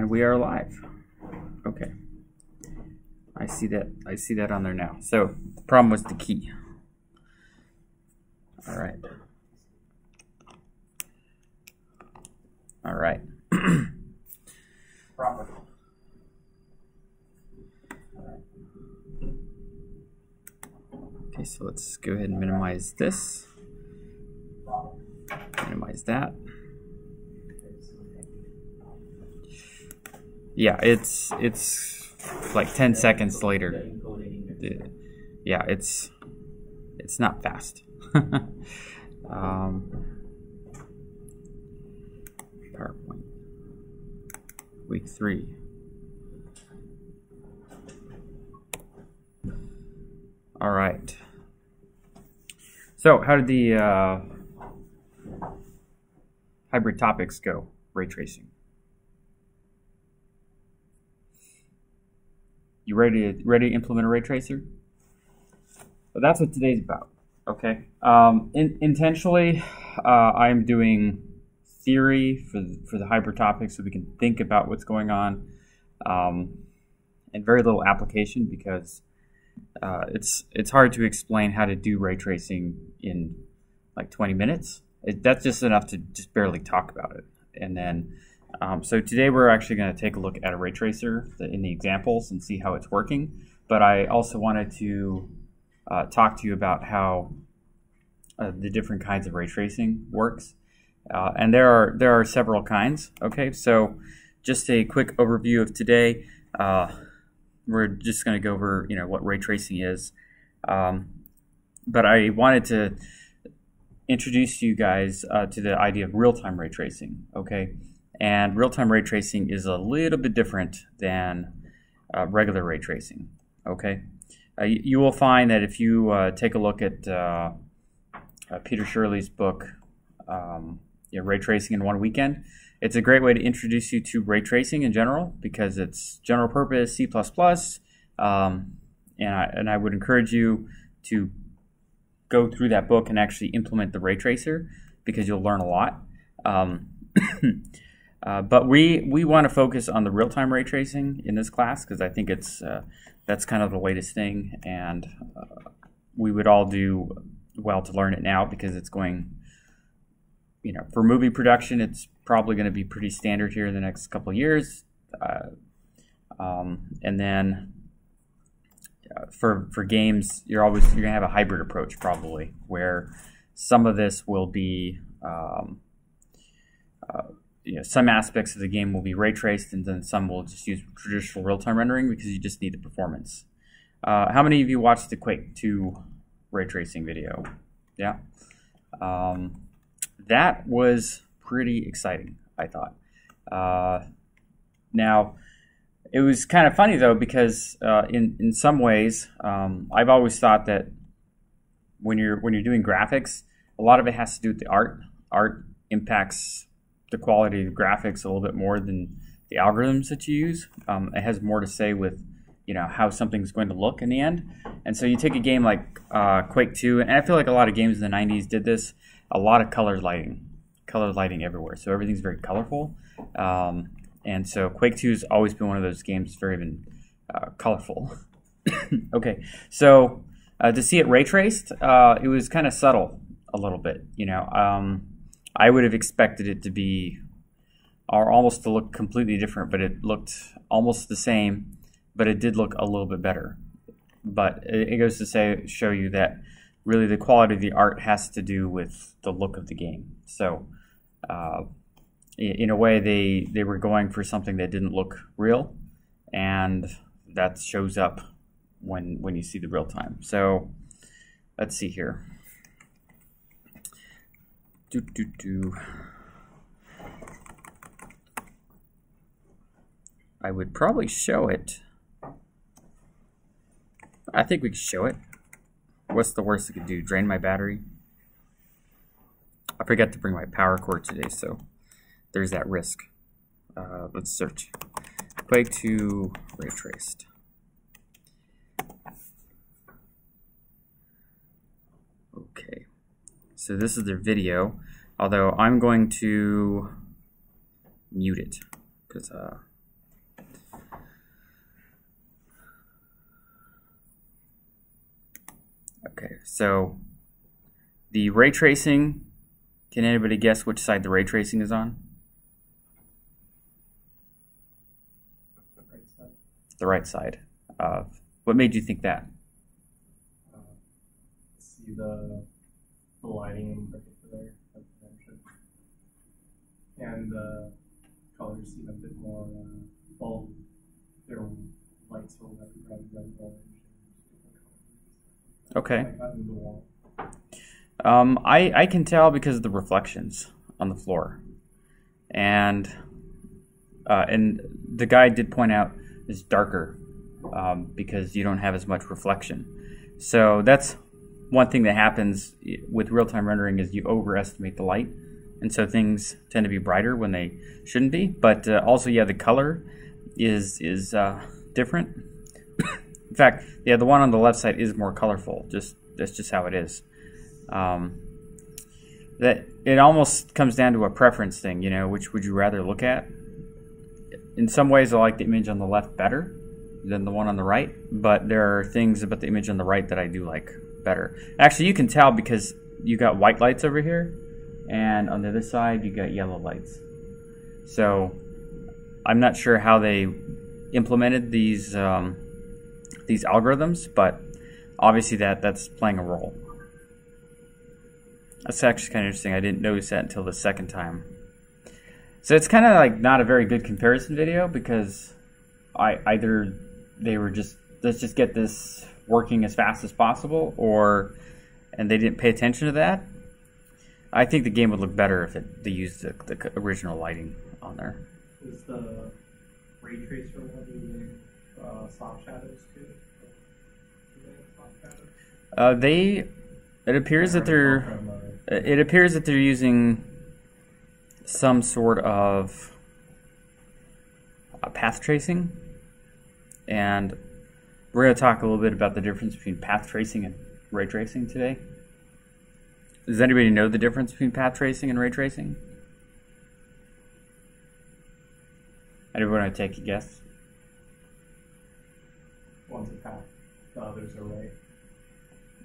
And we are live. Okay. I see that on there now. So the problem was the key. All right. All right. Okay, so let's go ahead and minimize this. Minimize that. Yeah, it's like 10 seconds later. Yeah, it's not fast. PowerPoint. Week 3. All right. So how did the hybrid topics go? Ray tracing. You ready to implement a ray tracer? Well, that's what today's about. Okay. Intentionally, I'm doing theory for the hybrid topic so we can think about what's going on, and very little application because it's hard to explain how to do ray tracing in like 20 minutes. That's just enough to just barely talk about it. And then so today we're actually going to take a look at a ray tracer in the examples and see how it's working. But I also wanted to talk to you about how the different kinds of ray tracing works. And there are several kinds. Okay, so just a quick overview of today. We're just going to go over what ray tracing is. But I wanted to introduce you guys to the idea of real-time ray tracing. Okay. And real-time ray tracing is a little bit different than regular ray tracing. Okay, you will find that if you take a look at Peter Shirley's book, Ray Tracing in One Weekend, it's a great way to introduce you to ray tracing in general because it's general purpose C++, and I would encourage you to go through that book and actually implement the ray tracer because you'll learn a lot. But we want to focus on the real-time ray tracing in this class because I think that's kind of the latest thing, and we would all do well to learn it now because it's going, for movie production, it's probably going to be pretty standard here in the next couple of years, and then for games, you're going to have a hybrid approach probably where some of this will be some aspects of the game will be ray traced, and then some will just use traditional real-time rendering because you just need the performance. How many of you watched the Quake 2 ray tracing video? Yeah, that was pretty exciting, I thought. Now, it was kind of funny though because in some ways, I've always thought that when you're doing graphics, a lot of it has to do with the art. Art impacts the quality of the graphics a little bit more than the algorithms that you use. It has more to say with how something's going to look in the end. And so you take a game like Quake 2, and I feel like a lot of games in the 90s did this, a lot of color lighting everywhere. So everything's very colorful. And so Quake 2 has always been one of those games that's very been colorful. Okay, so to see it ray traced, it was kind of subtle a little bit, I would have expected it to be, or almost to look completely different, but it looked almost the same, but it did look a little bit better. But it goes to show you that really the quality of the art has to do with the look of the game. So in a way, they were going for something that didn't look real, and that shows up when you see the real time. So let's see here. I would probably show it. I think we could show it. What's the worst it could do? Drain my battery? I forgot to bring my power cord today, so there's that risk. Let's search. Quake 2 ray traced. Okay. So this is their video, although I'm going to mute it because Okay, so the ray tracing, can anybody guess which side the ray tracing is on? Right side. The right side. What made you think that? See the lighting in particular, like you mentioned, and the colors seem a bit more bold. Their lights are like red, orange, Okay. like that in the wall. I can tell because of the reflections on the floor, and the guy did point out it's darker because you don't have as much reflection. So that's one thing that happens with real-time rendering is you overestimate the light, and so things tend to be brighter when they shouldn't be. But also, yeah, the color is different. In fact, yeah, the one on the left side is more colorful. That's just how it is. That it almost comes down to a preference thing, you know, which would you rather look at? In some ways, I like the image on the left better than the one on the right, but there are things about the image on the right that I do like better. Actually, you can tell because you got white lights over here, and on the other side, you got yellow lights. So I'm not sure how they implemented these algorithms, but obviously that's playing a role. That's actually kind of interesting. I didn't notice that until the second time. So it's kind of like not a very good comparison video because either they were just, let's just get this working as fast as possible, and they didn't pay attention to that. I think the game would look better if they used the original lighting on there. Is the ray tracer one using soft shadows too? Soft shadows? It appears that they're using some sort of path tracing, and we're going to talk a little bit about the difference between path tracing and ray tracing today. Does anybody know the difference between path tracing and ray tracing? Anybody want to take a guess? One's a path, the other's a ray.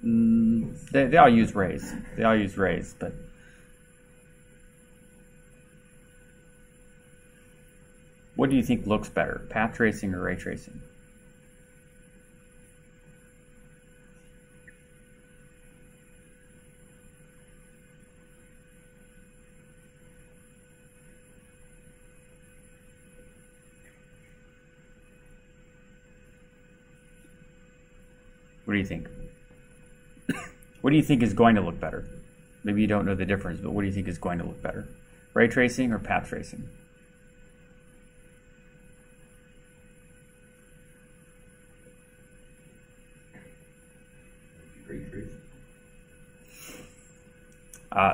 They all use rays. They all use rays, but what do you think looks better, path tracing or ray tracing? What do you think? What do you think is going to look better? Maybe you don't know the difference, but what do you think is going to look better? Ray tracing or path tracing? Ray tracing.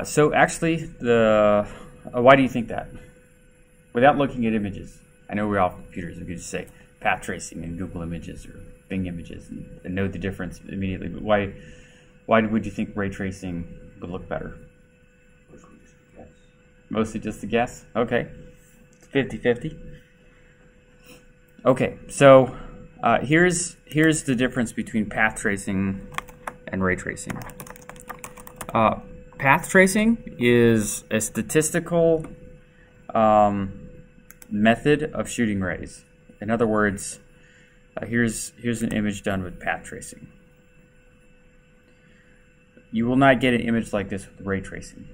So actually, why do you think that? Without looking at images, I know we're off computers. We could just say path tracing in Google Images or Bing Images and know the difference immediately. But why would you think ray tracing would look better? Mostly just a guess? Okay. 50-50. Okay, so here's the difference between path tracing and ray tracing. Path tracing is a statistical method of shooting rays. In other words, here's an image done with path tracing. You will not get an image like this with ray tracing.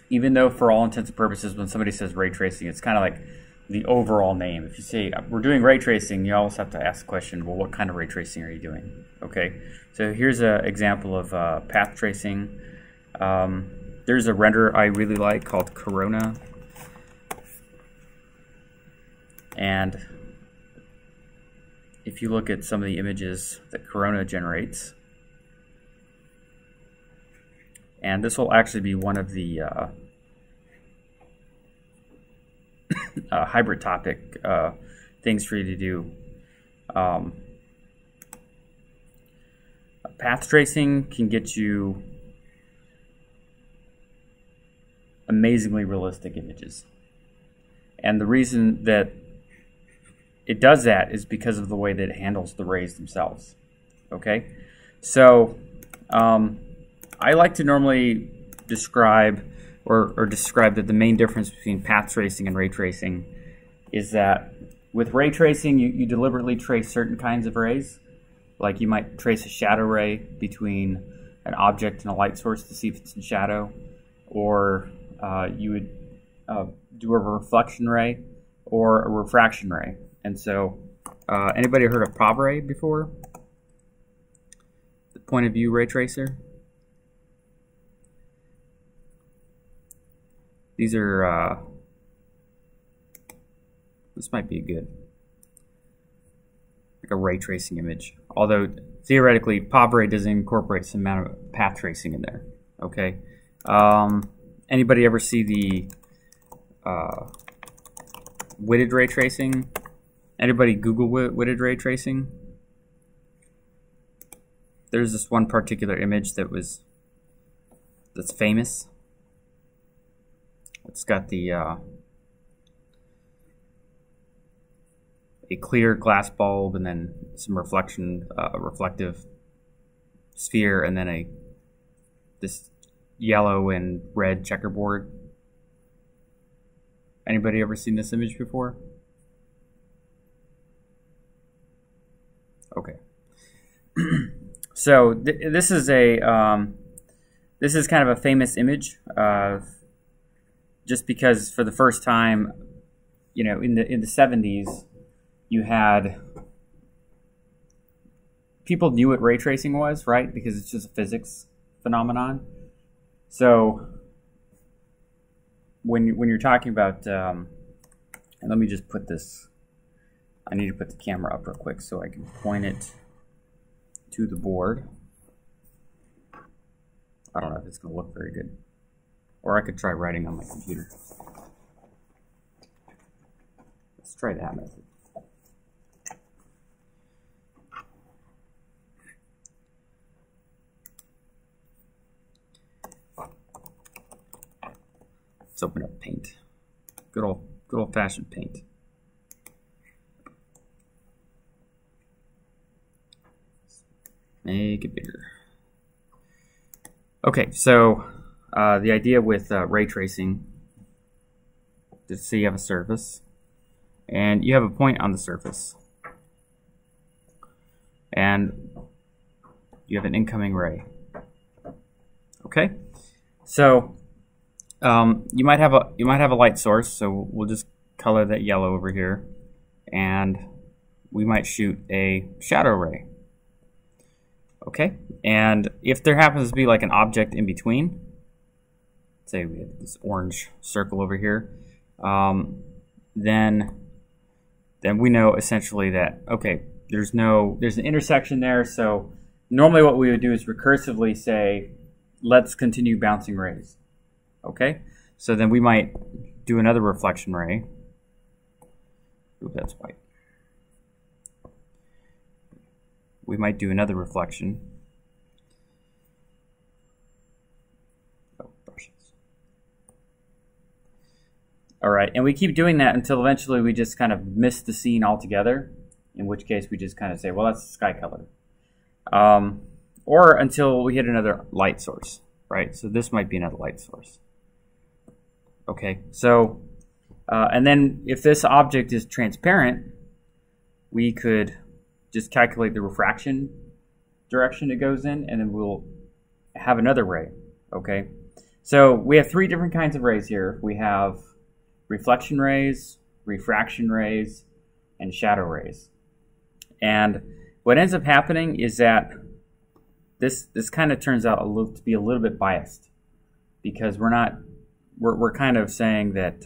Even though for all intents and purposes, when somebody says ray tracing, it's kind of like the overall name. If you say, we're doing ray tracing, you always have to ask the question, well, what kind of ray tracing are you doing? Okay, so here's an example of path tracing. There's a render I really like called Corona. And if you look at some of the images that Corona generates, and this will actually be one of the hybrid topic things for you to do. Path tracing can get you amazingly realistic images. And the reason that it does that is because of the way that it handles the rays themselves. Okay? So I like to normally describe describe that the main difference between path tracing and ray tracing is that with ray tracing, you deliberately trace certain kinds of rays. Like you might trace a shadow ray between an object and a light source to see if it's in shadow, or you would do a reflection ray or a refraction ray. And so, anybody heard of POV ray before? The point of view ray tracer. These are, this might be good, like a ray tracing image. Although theoretically, POV ray doesn't incorporate some amount of path tracing in there. Okay. Anybody ever see the Whitted ray tracing? Anybody Google Whitted ray tracing? There's this one particular image that's famous. It's got the a clear glass bulb and then some reflective sphere, and then this yellow and red checkerboard. Anybody ever seen this image before? Okay. So this is kind of a famous image, just because for the first time, in the 70s, you had people knew what ray tracing was, right? Because it's just a physics phenomenon. So when you're talking about, and let me just put this. I need to put the camera up real quick so I can point it to the board. I don't know if it's going to look very good. Or I could try writing on my computer. Let's try that method. Let's open up Paint. Good old-fashioned Paint. Make it bigger. Okay, so the idea with ray tracing is, say you have a surface and you have a point on the surface and you have an incoming ray. Okay, so you might have a light source, so we'll just color that yellow over here, and we might shoot a shadow ray. Okay, and if there happens to be like an object in between, say we have this orange circle over here, then we know essentially that, okay, there's an intersection there. So normally what we would do is recursively say, let's continue bouncing rays. Okay, so then we might do another reflection ray. Ooh, that's white. We might do another reflection. Oh, brushes. All right, and we keep doing that until eventually we just kind of miss the scene altogether, in which case we just kind of say, well, that's sky color. Or until we hit another light source, right? So this might be another light source. Okay, so, and then if this object is transparent, we could just calculate the refraction direction it goes in, and then we'll have another ray, okay? So we have three different kinds of rays here. We have reflection rays, refraction rays, and shadow rays. And what ends up happening is that this kind of turns out to be a little bit biased, because we're kind of saying that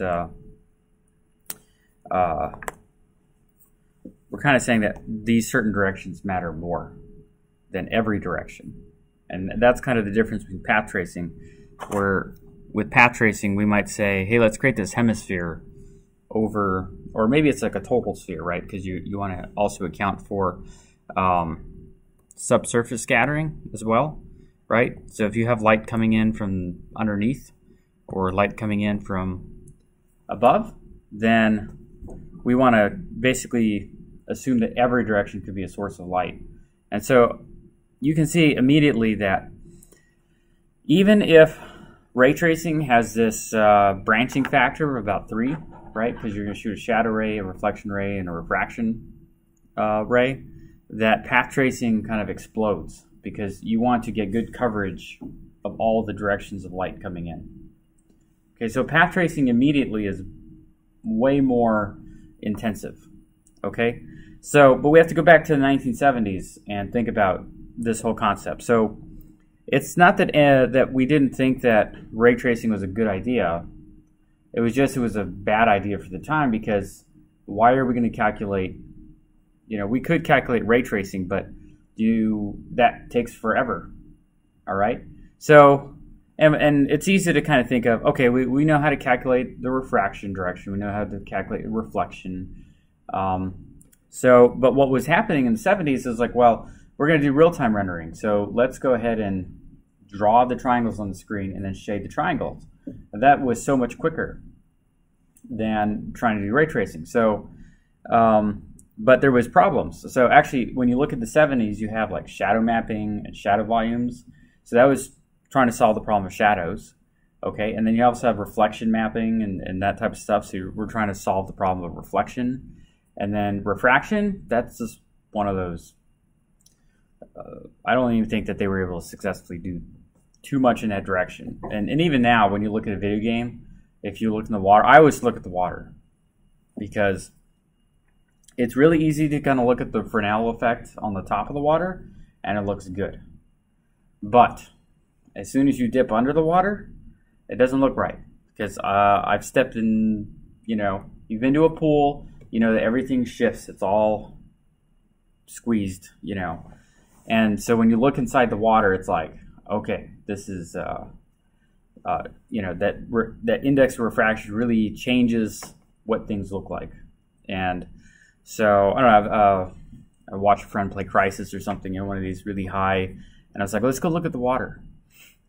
these certain directions matter more than every direction. And that's kind of the difference between path tracing, where with path tracing we might say, hey, let's create this hemisphere over, or maybe it's like a total sphere, right? Because you want to also account for subsurface scattering as well, right? So if you have light coming in from underneath or light coming in from above, then we want to basically assume that every direction could be a source of light. And so you can see immediately that even if ray tracing has this branching factor of about 3, right? Because you're going to shoot a shadow ray, a reflection ray, and a refraction ray, that path tracing kind of explodes because you want to get good coverage of all the directions of light coming in. Okay, so path tracing immediately is way more intensive. Okay, so but we have to go back to the 1970s and think about this whole concept. So it's not that that we didn't think that ray tracing was a good idea. It was just it was a bad idea for the time, because why are we going to calculate? You know, we could calculate ray tracing, but that takes forever. All right, so and it's easy to kind of think of, okay, we know how to calculate the refraction direction, we know how to calculate reflection. But what was happening in the 70s is like, well, we're going to do real-time rendering, so let's go ahead and draw the triangles on the screen and then shade the triangles. And that was so much quicker than trying to do ray tracing. So, but there was problems. So actually, when you look at the 70s, you have like shadow mapping and shadow volumes. So that was trying to solve the problem of shadows. Okay, and then you also have reflection mapping and that type of stuff. So we're trying to solve the problem of reflection. And then refraction, that's just one of those. I don't even think that they were able to successfully do too much in that direction. And even now, when you look at a video game, if you look in the water, I always look at the water, because it's really easy to kind of look at the Fresnel effect on the top of the water, and it looks good. But as soon as you dip under the water, it doesn't look right. Because I've stepped in, you know, you've been to a pool, you know that everything shifts. It's all squeezed, you know. And so when you look inside the water, it's like, okay, this is, you know, that index of refraction really changes what things look like. And so, I don't know, I watched a friend play Crysis or something, you know, one of these really high, and I was like, let's go look at the water,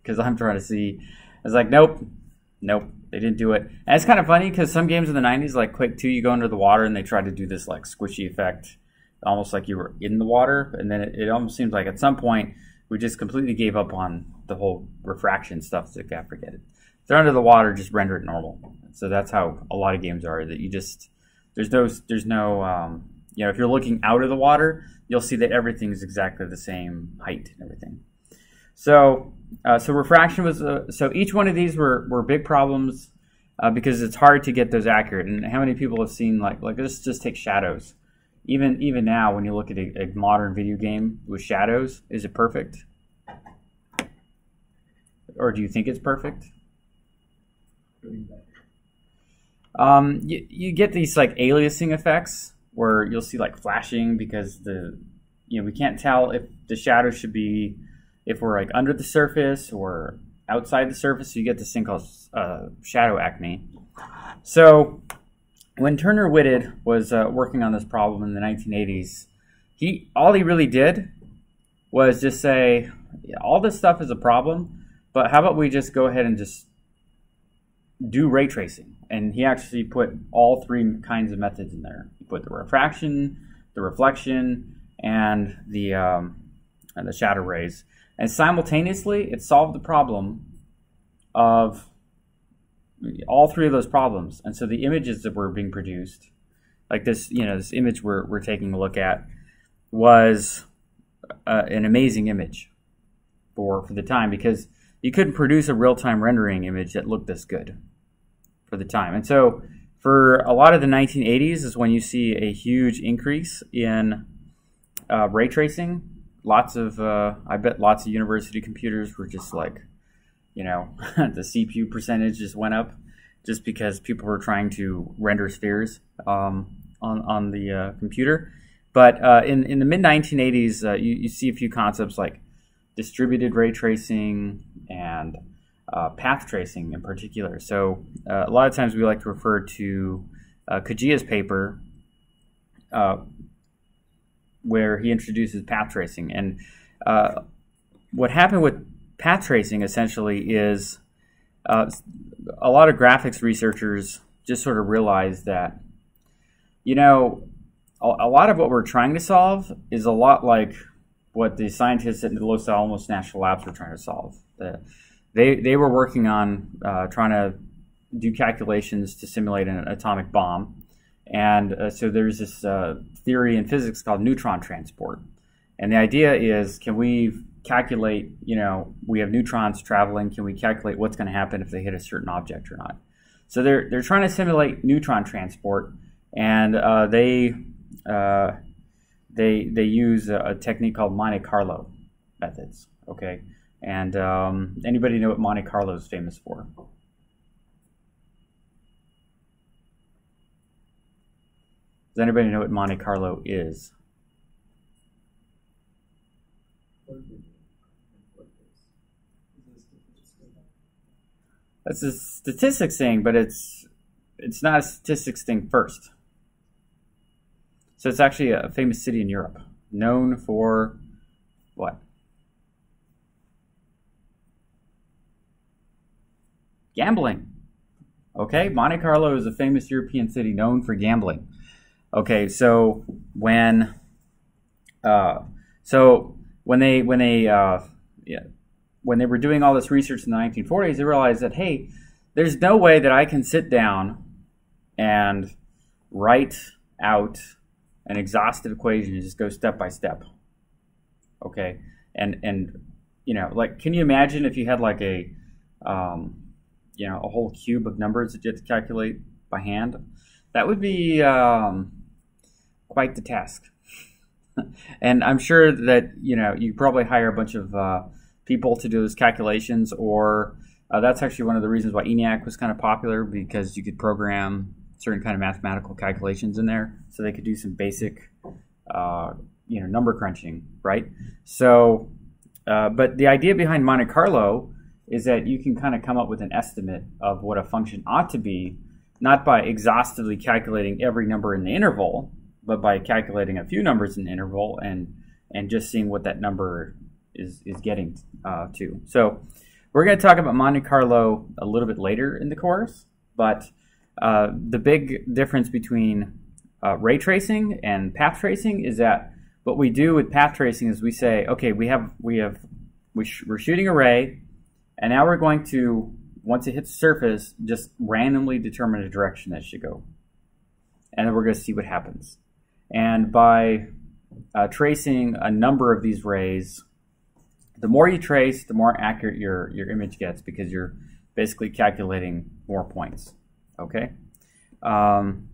because I'm trying to see. I was like, nope, they didn't do it. And it's kind of funny, because some games in the 90s, like Quake 2, you go under the water, and they tried to do this, like, squishy effect, almost like you were in the water, and then it almost seems like at some point, we just completely gave up on the whole refraction stuff, so forget it. If they're under the water, just render it normal. So that's how a lot of games are, that you just, there's no you know, if you're looking out of the water, you'll see that everything is exactly the same height and everything. So, so refraction was, so each one of these were big problems because it's hard to get those accurate. And how many people have seen, like let's just take shadows. Even now, when you look at a modern video game with shadows, is it perfect? Or do you think it's perfect? You get these like aliasing effects where you'll see like flashing, because we can't tell if the shadow should be, if we're like under the surface or outside the surface. So you get this thing called shadow acme. So when Turner Whitted was working on this problem in the 1980s, all he really did was just say, yeah, all this stuff is a problem, but how about we just go ahead and just do ray tracing? And he actually put all 3 kinds of methods in there. He put the refraction, the reflection, and the shadow rays. And simultaneously, it solved the problem of all 3 of those problems. And so the images that were being produced, like this, you know, this image we're taking a look at, was an amazing image for the time, because you couldn't produce a real-time rendering image that looked this good for the time. And so for a lot of the 1980s is when you see a huge increase in ray tracing. I bet lots of university computers were just like, you know, the CPU percentage just went up, just because people were trying to render spheres on the computer. But in the mid-1980s, you see a few concepts like distributed ray tracing and path tracing in particular. So a lot of times we like to refer to Kajia's paper, where he introduces path tracing. And what happened with path tracing essentially is a lot of graphics researchers just sort of realized that, you know, a lot of what we're trying to solve is a lot like what the scientists at Los Alamos National Labs were trying to solve. They were working on trying to do calculations to simulate an atomic bomb. And so there's this theory in physics called neutron transport. And the idea is, can we calculate, we have neutrons traveling, can we calculate what's going to happen if they hit a certain object or not? So they're trying to simulate neutron transport, and they use a technique called Monte Carlo methods, okay? And anybody know what Monte Carlo is famous for? Does anybody know what Monte Carlo is? That's a statistics thing, but it's not a statistics thing first. So it's actually a famous city in Europe, known for what? Gambling. Okay, Monte Carlo is a famous European city known for gambling. Okay, so when they were doing all this research in the 1940s, they realized that, hey, there's no way that I can sit down and write out an exhaustive equation and just go step by step. Okay, and like, can you imagine if you had like a whole cube of numbers that you have to calculate by hand? That would be quite the task. And I'm sure that you probably hire a bunch of people to do those calculations, or that's actually one of the reasons why ENIAC was kind of popular, because you could program certain kind of mathematical calculations in there, so they could do some basic number crunching, right? So, but the idea behind Monte Carlo is that you can kind of come up with an estimate of what a function ought to be, not by exhaustively calculating every number in the interval, but by calculating a few numbers in the interval and just seeing what that number is getting to. So we're going to talk about Monte Carlo a little bit later in the course, but the big difference between ray tracing and path tracing is that what we do with path tracing is we say, okay, we're shooting a ray, and now we're going to, once it hits the surface, just randomly determine a direction that it should go. And then we're going to see what happens. And by tracing a number of these rays, the more you trace, the more accurate your image gets, because you're basically calculating more points. Okay. One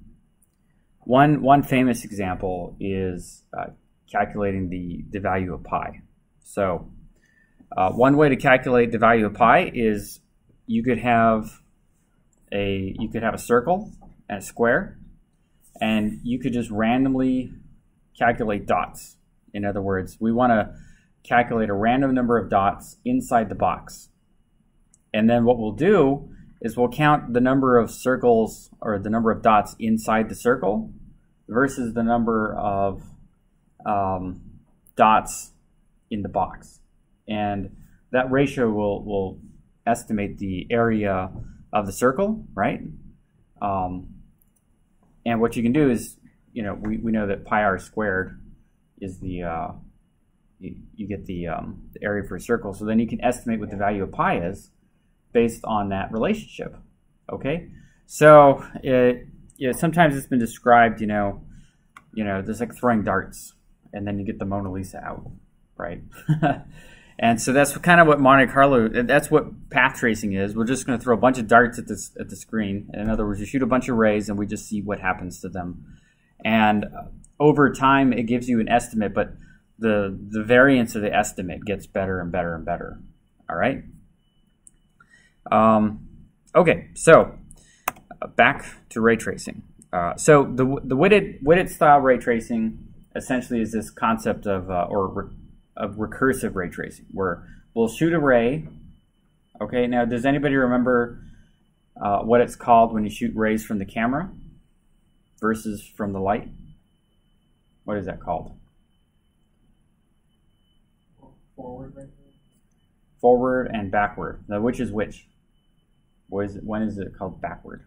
famous example is calculating the value of pi. So one way to calculate the value of pi is you could have a circle and a square, and you could just randomly calculate dots. In other words, we want to calculate a random number of dots inside the box. And then what we'll do is we'll count the number of circles, or the number of dots inside the circle, versus the number of dots in the box. And that ratio will estimate the area of the circle, right? And what you can do is, we know that pi r squared is the, you get the area for a circle. So then you can estimate what the value of pi is based on that relationship, okay? So sometimes it's been described, there's like throwing darts, and then you get the Mona Lisa out, right? And so that's kind of what Monte Carlo, that's what path tracing is. We're just going to throw a bunch of darts at the screen. And in other words, you shoot a bunch of rays, and we just see what happens to them. And over time, it gives you an estimate, but the variance of the estimate gets better and better and better. All right? Okay, so back to ray tracing. So the Whitted style ray tracing essentially is this concept of recursive ray tracing, where we'll shoot a ray. Okay, now does anybody remember what it's called when you shoot rays from the camera versus from the light? What is that called? Forward ray. Forward and backward. Now, which is which? When is it called backward?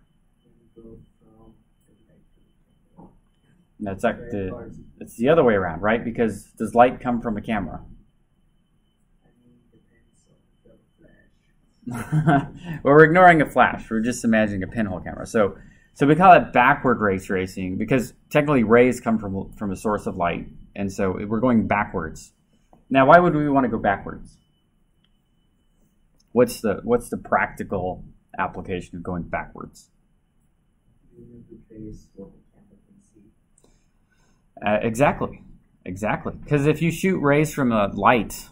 That's like it's the other way around, right? Because does light come from a camera? Well, we're ignoring a flash. We're just imagining a pinhole camera. So we call it backward ray tracing because technically rays come from a source of light, and so we're going backwards. Now, why would we want to go backwards? What's the practical application of going backwards? Exactly. Because if you shoot rays from a light,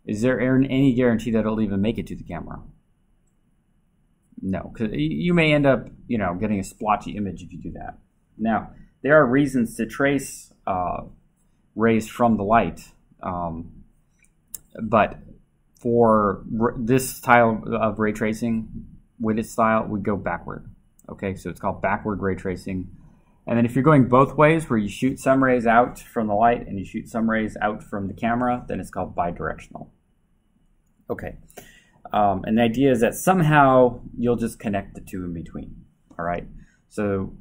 is there any guarantee that it'll even make it to the camera? No, because you may end up, getting a splotchy image if you do that. Now, there are reasons to trace rays from the light, but for this style of ray tracing, with its style, we go backward. Okay, so it's called backward ray tracing. And then if you're going both ways, where you shoot some rays out from the light and you shoot some rays out from the camera, then it's called bidirectional. Okay, and the idea is that somehow you'll just connect the two in between. All right, so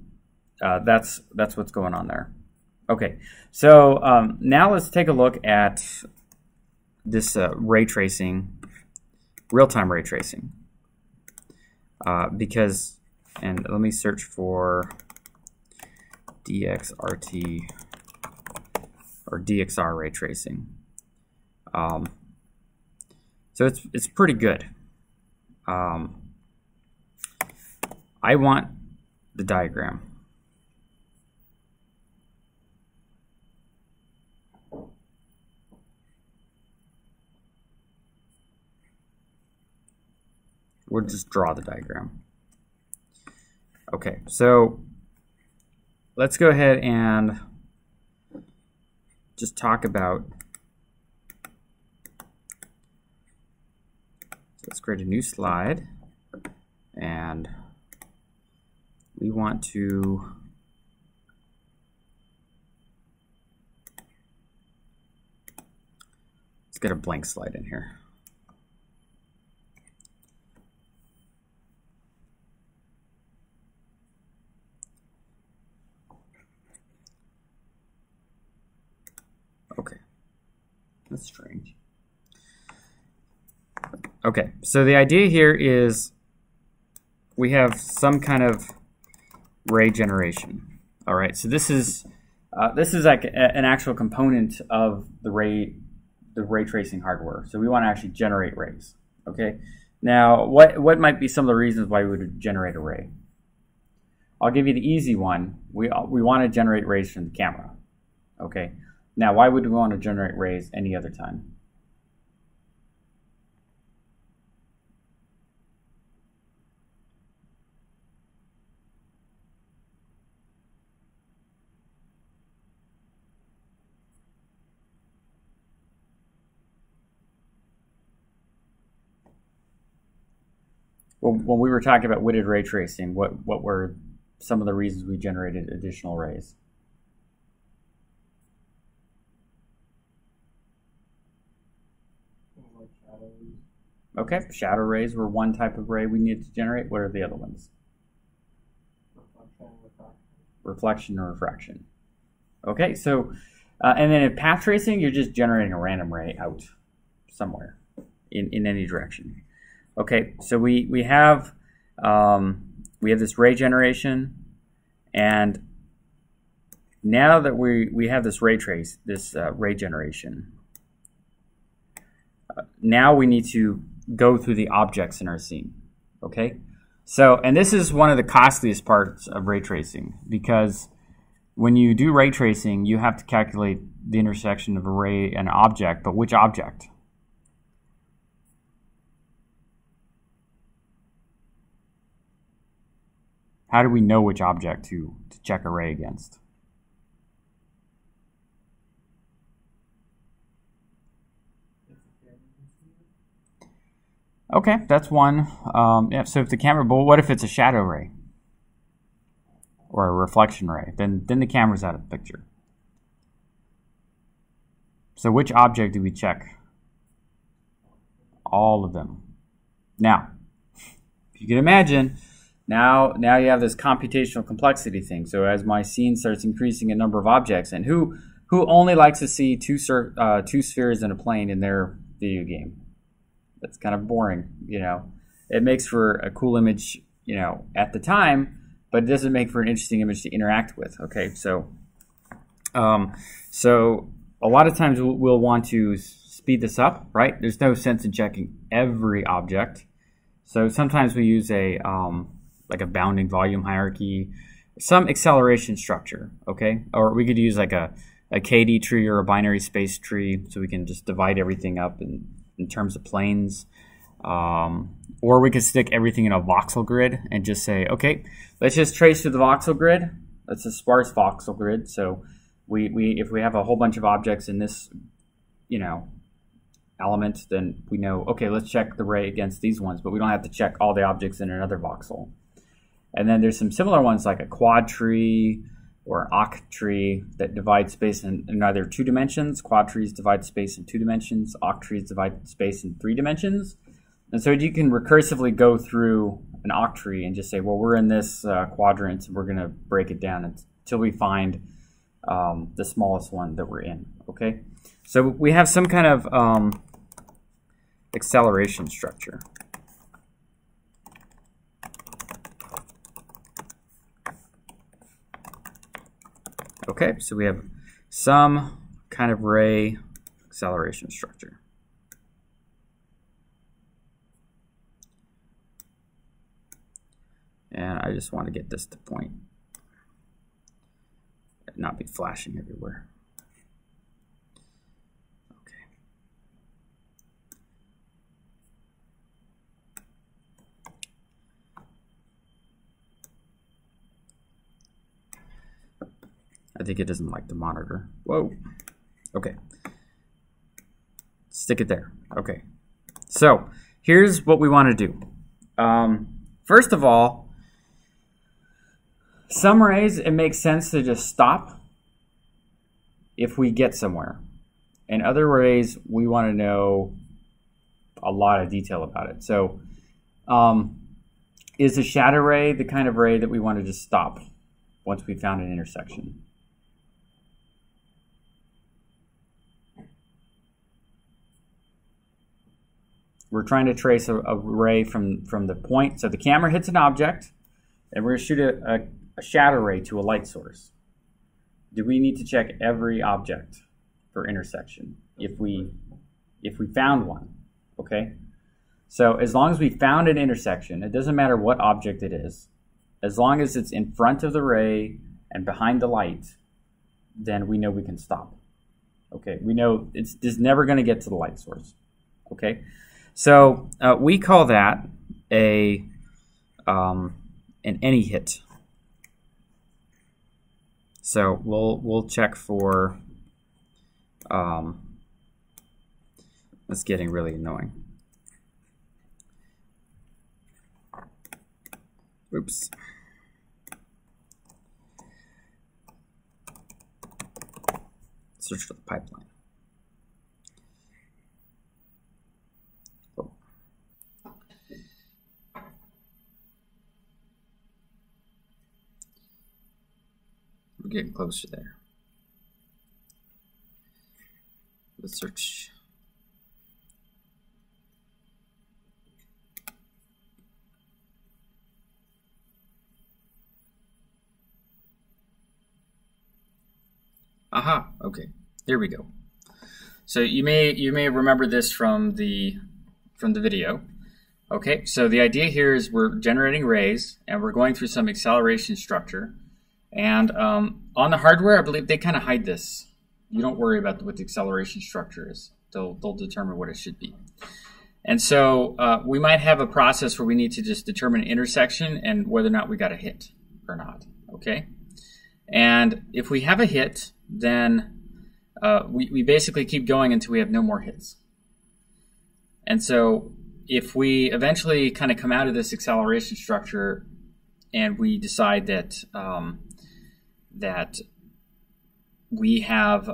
that's what's going on there. Okay, so now let's take a look at this ray tracing, real-time ray tracing, because, and let me search for DXRT or DXR ray tracing. So it's pretty good. I want the diagram. We'll just draw the diagram. Okay, so let's go ahead and just talk about, so let's create a new slide, and we want to let's get a blank slide in here. Okay, that's strange. Okay, so the idea here is we have some kind of ray generation. All right, so this is like an actual component of the ray tracing hardware. So we want to actually generate rays. Okay, now what might be some of the reasons why we would generate a ray? I'll give you the easy one. We want to generate rays from the camera. Okay. Now, why would we want to generate rays any other time? Well, when we were talking about weighted ray tracing, what were some of the reasons we generated additional rays? Okay, shadow rays were one type of ray we needed to generate. What are the other ones? Reflection and refraction. Okay, so, and then in path tracing, you're just generating a random ray out somewhere in any direction. Okay, so we have this ray generation, and now that we have this ray trace, this ray generation, now we need to go through the objects in our scene. Okay, so, and this is one of the costliest parts of ray tracing, because when you do ray tracing, you have to calculate the intersection of a ray and an object, but which object? How do we know which object to check a ray against? Okay, that's one. Yeah, so if the camera, but what if it's a shadow ray or a reflection ray? Then the camera's out of the picture. So which object do we check? All of them. Now, if you can imagine, now you have this computational complexity thing. So as my scene starts increasing in number of objects, and who only likes to see two spheres in a plane in their video game? That's kind of boring, you know. It makes for a cool image, you know, at the time, but it doesn't make for an interesting image to interact with. Okay, so a lot of times we'll want to speed this up, right? There's no sense in checking every object. So sometimes we use a like a bounding volume hierarchy, some acceleration structure, okay? Or we could use like a KD tree or a binary space tree, so we can just divide everything up in terms of planes. Or we could stick everything in a voxel grid and just say, okay, let's just trace through the voxel grid. That's a sparse voxel grid. So if we have a whole bunch of objects in this, you know, element, then we know, okay, let's check the ray against these ones, but we don't have to check all the objects in another voxel. And then there's some similar ones like a quad tree or an oct tree that divide space in either 2 dimensions. Quad trees divide space in 2 dimensions. Oct trees divide space in 3 dimensions. And so you can recursively go through an oct tree and just say, well, we're in this quadrant, and we're going to break it down until we find the smallest one that we're in, okay? So we have some kind of acceleration structure. Okay, so we have some kind of ray acceleration structure. And I just want to get this to point, not be flashing everywhere. Okay. I think it doesn't like the monitor. Whoa. Okay. Stick it there. Okay. So here's what we want to do. First of all, some rays, it makes sense to just stop if we get somewhere. And other rays, we want to know a lot of detail about it. So is a shadow ray the kind of ray that we want to just stop once we found an intersection? We're trying to trace a ray from the point. So the camera hits an object, and we're going to shoot a shadow ray to a light source. Do we need to check every object for intersection if we found one? Okay. So as long as we found an intersection, it doesn't matter what object it is, as long as it's in front of the ray and behind the light, then we know we can stop. Okay. We know it's never going to get to the light source. Okay. So we call that an any hit. So we'll check for. That's getting really annoying. Oops. Search for the pipeline. We're getting closer there. Let's search. Aha, okay. There we go. So you may remember this from the video. Okay, so the idea here is we're generating rays and we're going through some acceleration structure. And on the hardware, I believe they kind of hide this. You don't worry about what the acceleration structure is. They'll determine what it should be. And so we might have a process where we need to just determine an intersection and whether or not we got a hit or not. Okay. And if we have a hit, then we basically keep going until we have no more hits. And so if we eventually kind of come out of this acceleration structure and we decide that that we have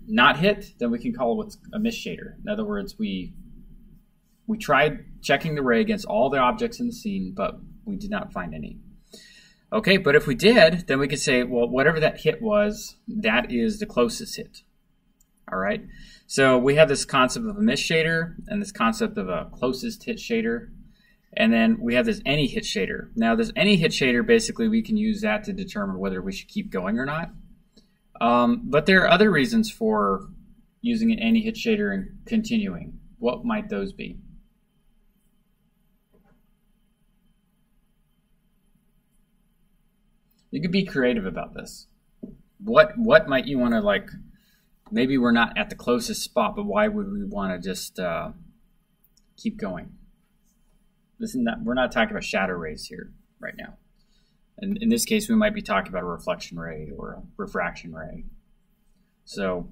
not hit, then we can call it what's a misshader. In other words, we tried checking the ray against all the objects in the scene, but we did not find any. Okay, but if we did, then we could say, well, whatever that hit was, that is the closest hit. All right, so we have this concept of a mist shader and this concept of a closest hit shader. And then we have this any hit shader. Now this any hit shader, basically we can use that to determine whether we should keep going or not. But there are other reasons for using an any hit shader and continuing. What might those be? You could be creative about this. What might you want to, like, maybe we're not at the closest spot, but why would we want to just keep going? We're not talking about shadow rays here right now. And in this case, we might be talking about a reflection ray or a refraction ray. So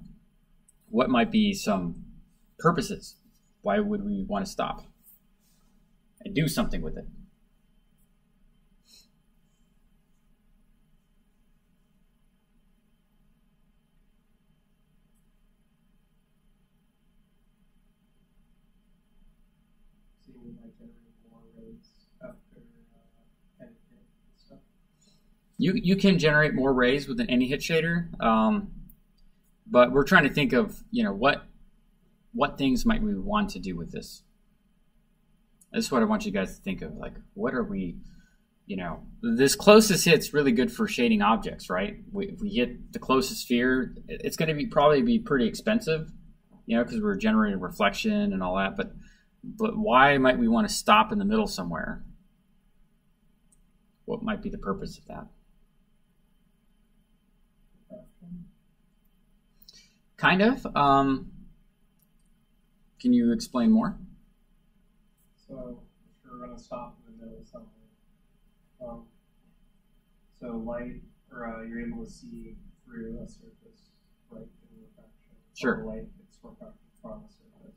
what might be some purposes? Why would we want to stop and do something with it? You can generate more rays with an any hit shader, but we're trying to think of, you know, what things might we want to do with this. This is what I want you guys to think of. Like, what are we, you know, this closest hit's really good for shading objects, right? If we hit the closest sphere, it's going to probably be pretty expensive, you know, because we're generating reflection and all that. But why might we want to stop in the middle somewhere? What might be the purpose of that? Kind of. Can you explain more? So if we're going to stop in the middle somewhere, so light, or you're able to see through a surface, right, in refraction. Sure. Or light gets refracted from a surface.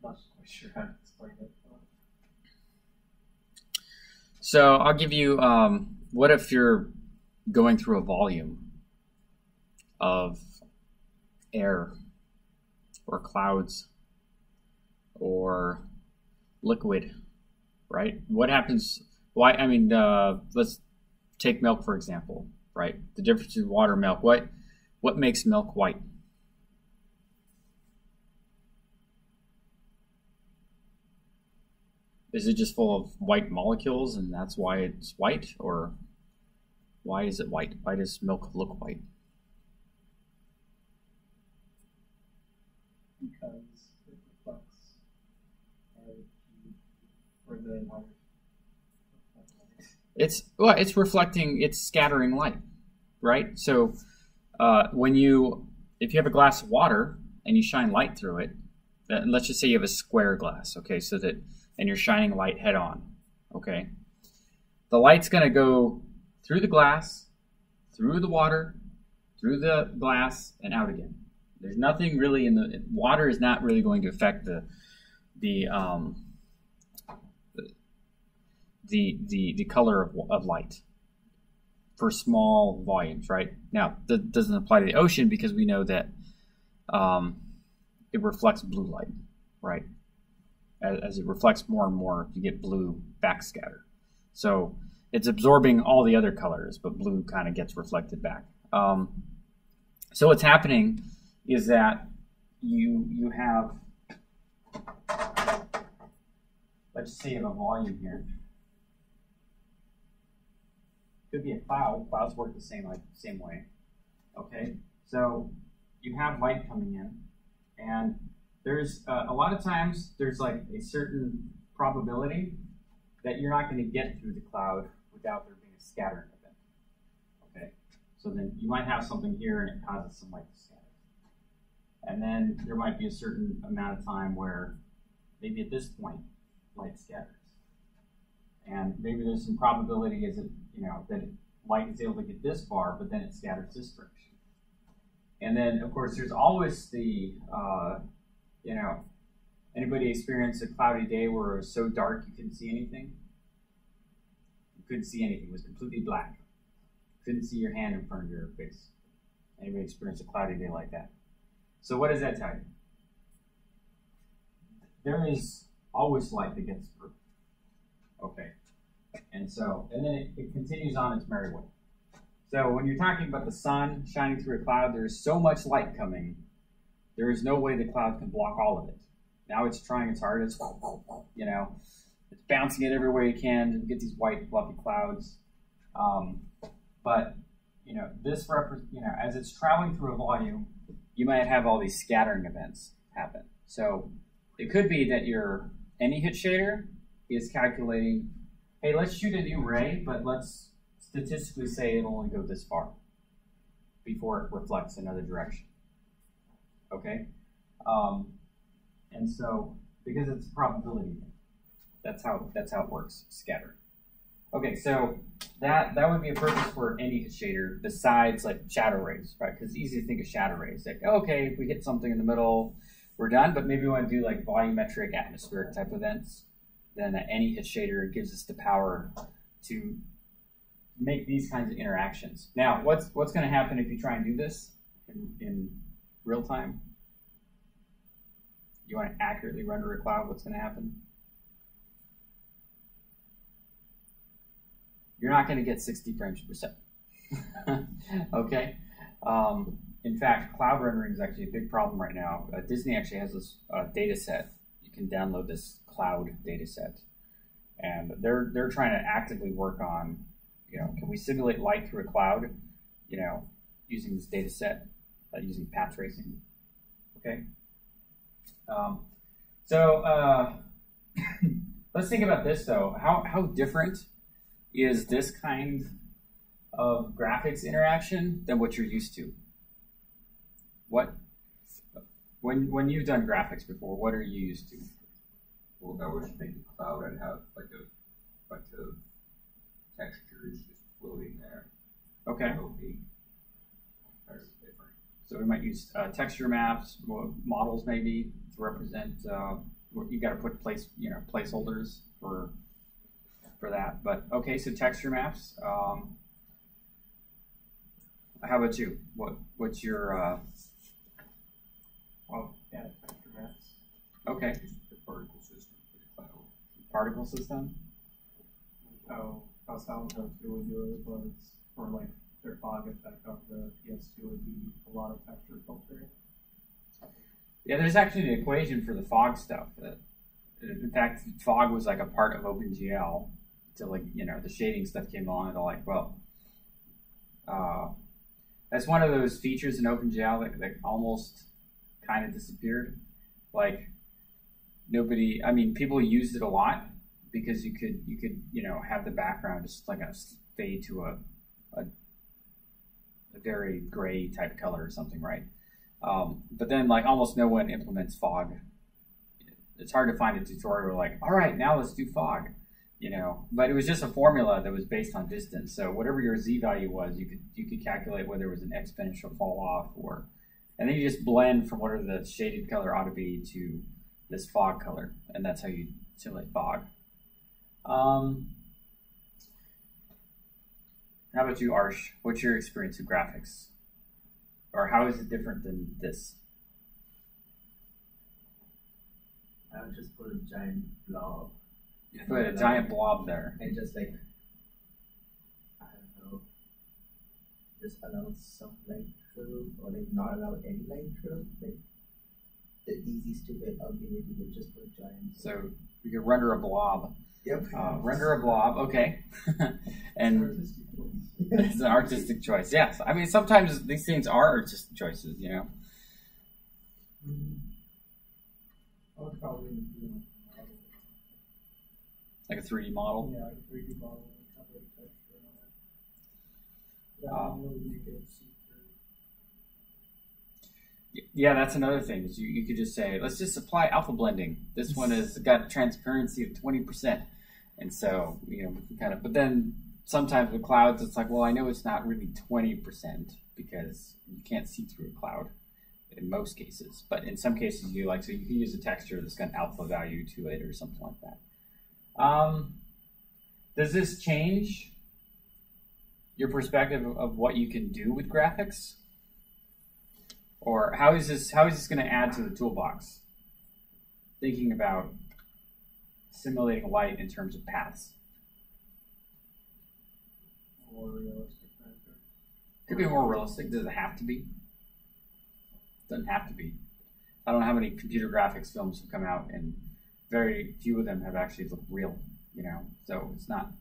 Not quite sure how to explain it. So I'll give you, what if you're going through a volume of air or clouds or liquid, right? What happens, I mean, let's take milk, for example, right? The difference between water and milk. What makes milk white? Is it just full of white molecules and that's why it's white? Or why is it white? Why does milk look white? Because it reflects or the light. It's reflecting, it's scattering light, right? So if you have a glass of water and you shine light through it, and let's just say you have a square glass, okay, and you're shining light head on, okay? The light's going to go through the glass, through the water, through the glass, and out again. There's nothing really water is not really going to affect the color of light for small volumes, right? Now, that doesn't apply to the ocean because we know that it reflects blue light, right? As it reflects more and more, you get blue backscatter. So it's absorbing all the other colors, but blue kind of gets reflected back. So what's happening is that you have, let's say you have a volume here. Could be a cloud. Clouds work the same way. Okay, so you have light coming in, and there's a lot of times there's like a certain probability that you're not going to get through the cloud without there being a scattering event. Okay, so then you might have something here and it causes some light to scatter. And then there might be a certain amount of time where maybe at this point light scatters. And maybe there's some probability that light is able to get this far, but then it scatters this direction. And then of course there's always the anybody experience a cloudy day where it was so dark you couldn't see anything? You couldn't see anything. It was completely black. You couldn't see your hand in front of your face. Anybody experience a cloudy day like that? So what does that tell you? There is always light that gets through. Okay. And then it continues on its merry way. So when you're talking about the sun shining through a cloud, there's so much light coming, there is no way the cloud can block all of it. Now it's trying its hardest, it's bouncing it every way it can to get these white fluffy clouds. But as it's traveling through a volume, you might have all these scattering events happen. So it could be that your AnyHit shader is calculating, hey, let's shoot a new ray, but let's statistically say it'll only go this far before it reflects another direction. Okay? And so, because it's a probability, that's how it works, scatter. Okay, so that would be a purpose for any shader besides like shadow rays, right? Because it's easy to think of shadow rays. Like, okay, if we hit something in the middle, we're done. But maybe we want to do like volumetric atmospheric type events. Then any hit shader gives us the power to make these kinds of interactions. Now, what's going to happen if you try and do this in real time? You want to accurately render a cloud, what's going to happen? You're not going to get 60 frames per second. Okay? In fact, cloud rendering is actually a big problem right now. Disney actually has this data set. You can download this cloud data set. And they're trying to actively work on, can we simulate light through a cloud, using this data set, using path tracing. Okay? Let's think about this though. How different is this kind of graphics interaction than what you're used to? When you've done graphics before, what are you used to? Well, if I was to make a cloud, I'd have like a bunch of textures just floating there. Okay. That's different. So we might use texture maps, models maybe to represent. You got to put placeholders for that. But okay, so texture maps. How about you? What's your? Texture maps. Okay. The particle system for the cloud. Particle system. How SoundCloud 2 would do it was for like their fog effect of the PS2 would be a lot of texture filtering. Yeah, there's actually an equation for the fog stuff. In fact, fog was like a part of OpenGL until the shading stuff came along, and they're like, well, that's one of those features in OpenGL that almost kind of disappeared. Like people used it a lot because you could have the background just like a fade to a very gray type color or something, right? But then almost no one implements fog. It's hard to find a tutorial like, all right, now let's do fog, But it was just a formula that was based on distance. So whatever your z value was, you could calculate whether it was an exponential fall off and then you just blend from whatever the shaded color ought to be to this fog color, and that's how you simulate fog. How about you, Arsh? What's your experience with graphics? Or how is it different than this? I would just put a giant blob. You put a giant blob there. And just I don't know, just allow some light through or not allow any light through. The easy, stupid, ugly way to do it, just put a giant. So you could render a blob. Yep. Render a blob, okay. And it's an artistic choice. Yes, sometimes these things are artistic choices, I would probably do like a 3D model. like a 3D model and have a texture on it. That would really make it see through. Yeah, that's another thing. Is you could just say, let's just apply alpha blending. This one has got transparency of 20%, and so we can kind of. But then sometimes with clouds, it's like, well, I know it's not really 20% because you can't see through a cloud in most cases. But in some cases, so you can use a texture that's got an alpha value to it or something like that. Does this change your perspective of what you can do with graphics? Or how is this going to add to the toolbox? Thinking about simulating light in terms of paths. More realistic render. Could be more realistic. Does it have to be? Doesn't have to be. I don't know how many computer graphics films have come out, and very few of them have actually looked real. You know, so it's not.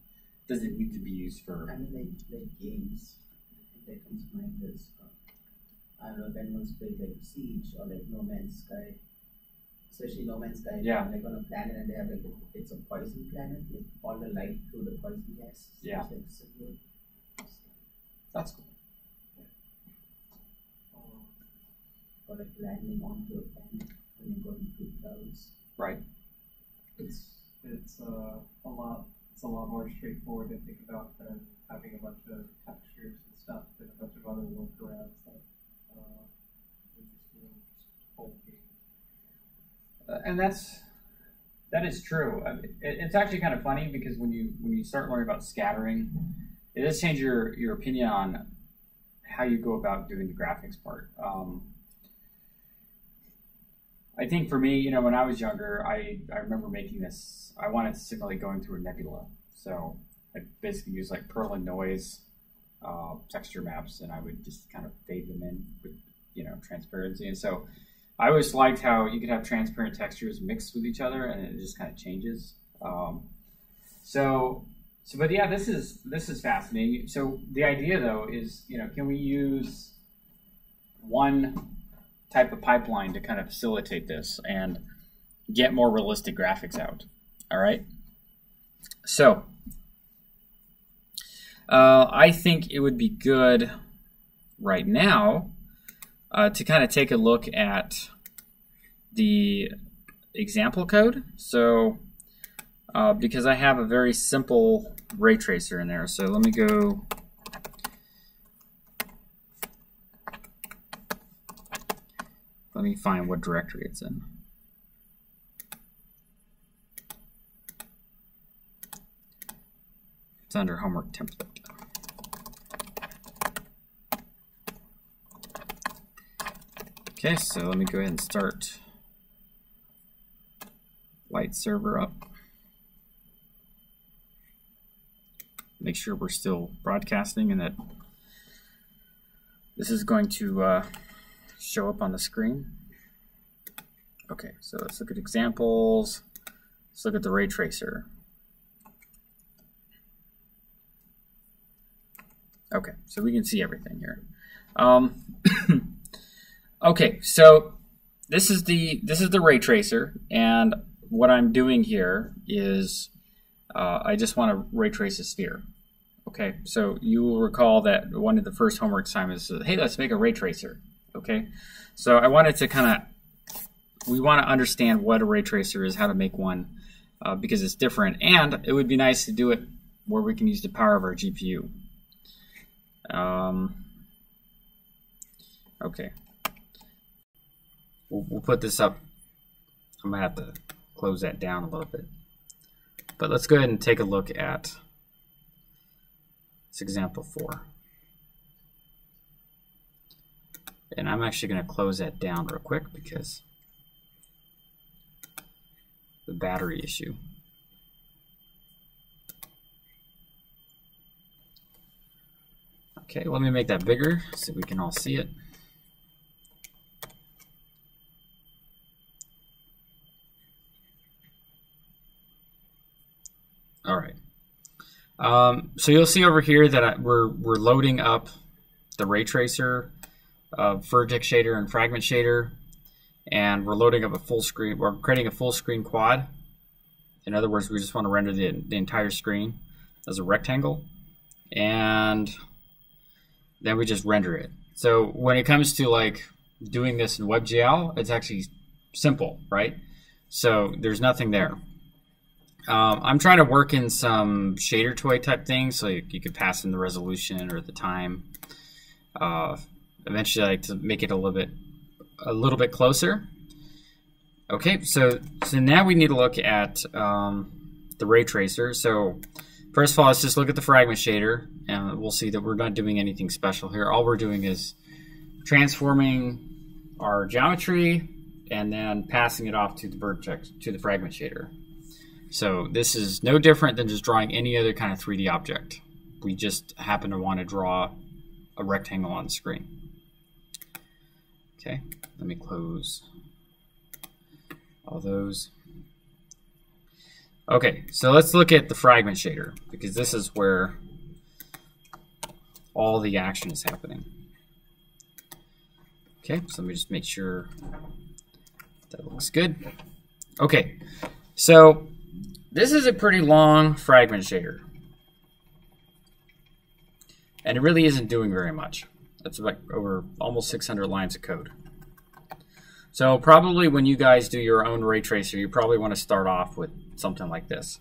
Doesn't need to be used for. I mean, like games. The thing that comes to mind is, I don't know if anyone's played like Siege or like No Man's Sky. Especially No Man's Sky. Yeah. Like on a planet and they have like it's a poison planet with all the light through the poison gas. Yeah. It's like similar. That's cool. Or like landing onto a planet when you're going through clouds. Right. It's a lot more straightforward to think about than having a bunch of textures and stuff and a bunch of other workarounds that we're just doing whole games. And that is true. I mean, it's actually kind of funny because when you start learning about scattering, it does change your opinion on how you go about doing the graphics part. I think for me, you know, when I was younger, I remember making this. I wanted to simulate going through a nebula, so I basically used like Perlin noise texture maps, and I would just kind of fade them in with, you know, transparency. And so I always liked how you could have transparent textures mixed with each other, and it just kind of changes. But yeah, this is fascinating. So the idea though is, you know, can we use one type of pipeline to kind of facilitate this and get more realistic graphics out? All right. So I think it would be good right now to kind of take a look at the example code. So because I have a very simple ray tracer in there. So let me go. Let me find what directory it's in. It's under homework template. Okay, so let me go ahead and start light server up. Make sure we're still broadcasting and that this is going to show up on the screen. Okay, so let's look at examples. Let's look at the ray tracer. Okay, so we can see everything here. Okay, so this is the ray tracer, and what I'm doing here is I just want to ray trace a sphere. Okay, so you will recall that one of the first homework assignments is, hey, let's make a ray tracer. Okay, so I wanted to we want to understand what a ray tracer is, how to make one, because it's different, and it would be nice to do it where we can use the power of our GPU. Okay, we'll put this up. I'm gonna have to close that down a little bit, but let's go ahead and take a look at this example 4. And I'm actually going to close that down real quick because the battery issue. Okay, let me make that bigger so we can all see it. All right. So you'll see over here that we're loading up the ray tracer, vertex shader, and fragment shader, and we're loading up a full screen. We're creating a full screen quad. In other words, we just want to render the entire screen as a rectangle, and then we just render it. So when it comes to like doing this in WebGL, it's actually simple, right? So there's nothing there. I'm trying to work in some shader toy type things, so you could pass in the resolution or the time. Eventually, I like to make it a little bit closer. Okay, so now we need to look at the ray tracer. So first of all, let's just look at the fragment shader, and we'll see that we're not doing anything special here. All we're doing is transforming our geometry and then passing it off to the vertex, to the fragment shader. So this is no different than just drawing any other kind of 3D object. We just happen to want to draw a rectangle on the screen. Okay, let me close all those. Okay, so let's look at the fragment shader, because this is where all the action is happening. Okay, so let me just make sure that looks good. Okay, so this is a pretty long fragment shader. And it really isn't doing very much. That's like over almost 600 lines of code. So probably when you guys do your own ray tracer, you probably want to start off with something like this.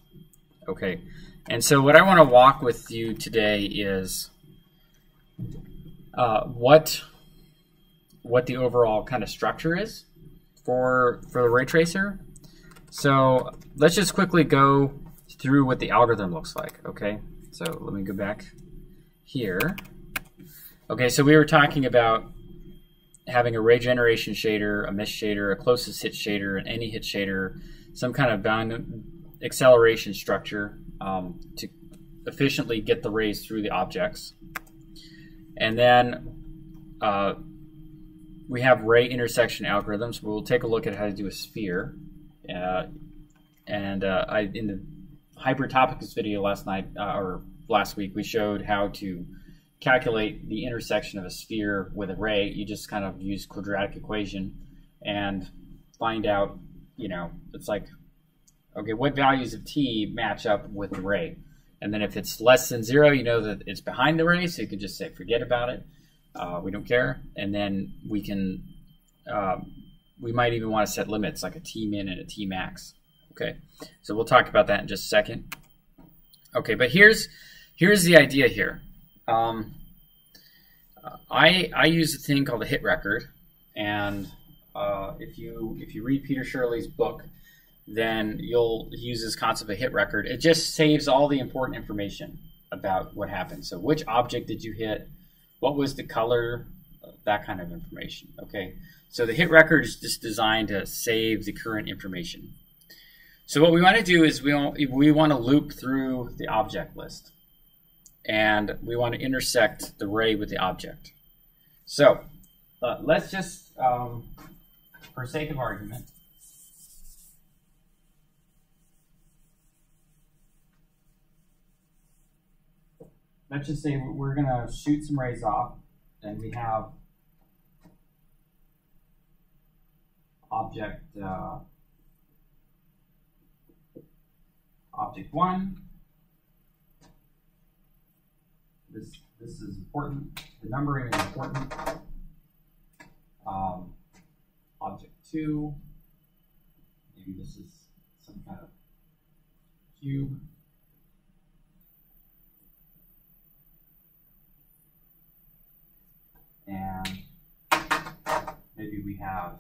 Okay, and so what I want to walk with you today is what the overall kind of structure is for the ray tracer. So let's just quickly go through what the algorithm looks like. Okay, so let me go back here. Okay, so we were talking about having a ray generation shader, a mesh shader, a closest hit shader, an any hit shader, some kind of bound acceleration structure to efficiently get the rays through the objects. And then we have ray intersection algorithms. We'll take a look at how to do a sphere. In the Hypertopicus video last night, or last week, we showed how to calculate the intersection of a sphere with a ray. You just kind of use quadratic equation and find out, you know, it's like, okay, what values of t match up with the ray? And then if it's less than 0, you know that it's behind the ray, so you can just say, forget about it. We don't care. And then we can, we might even want to set limits like a t min and a t max. Okay, so we'll talk about that in just a second. Okay, but here's the idea here. I use a thing called a hit record, and if you read Peter Shirley's book, then you'll use this concept of hit record. It just saves all the important information about what happened. So which object did you hit? What was the color? That kind of information. Okay, so the hit record is just designed to save the current information. So what we want to do is we want to loop through the object list, and we want to intersect the ray with the object. So let's just, for sake of argument, let's just say we're going to shoot some rays off, and we have object 1. This is important. The numbering is important. Object 2. Maybe this is some kind of cube. And maybe we have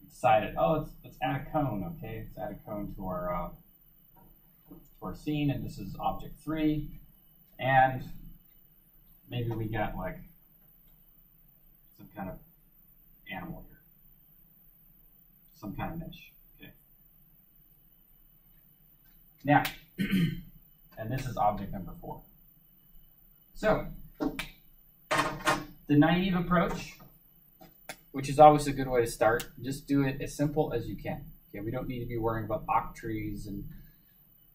decided, oh, let's add a cone. Okay, let's add a cone to our scene, and this is object 3, and maybe we got like some kind of animal here, some kind of mesh. Okay, now, and this is object number 4. So the naive approach, which is always a good way to start, just do it as simple as you can. Okay, we don't need to be worrying about octrees and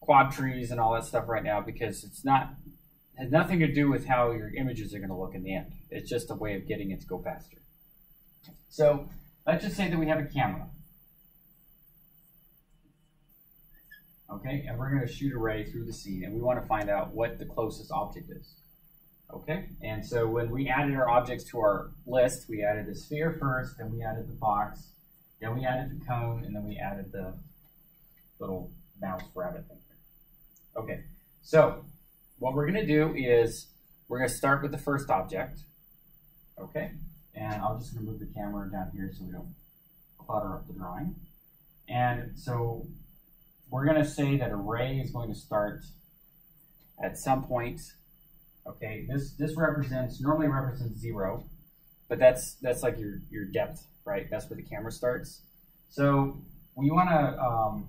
quad trees and all that stuff right now, because it has nothing to do with how your images are going to look in the end. It's just a way of getting it to go faster. So let's just say that we have a camera. Okay, and we're going to shoot a ray through the scene, and we want to find out what the closest object is. Okay, and so when we added our objects to our list, we added the sphere first, then we added the box, then we added the cone, and then we added the little mouse rabbit thing. Okay, so what we're going to do is we're going to start with the first object. Okay, and I'm just going to move the camera down here so we don't clutter up the drawing. And so we're going to say that a ray is going to start at some point. Okay, this normally represents 0, but that's like your depth, right? That's where the camera starts. So we want to,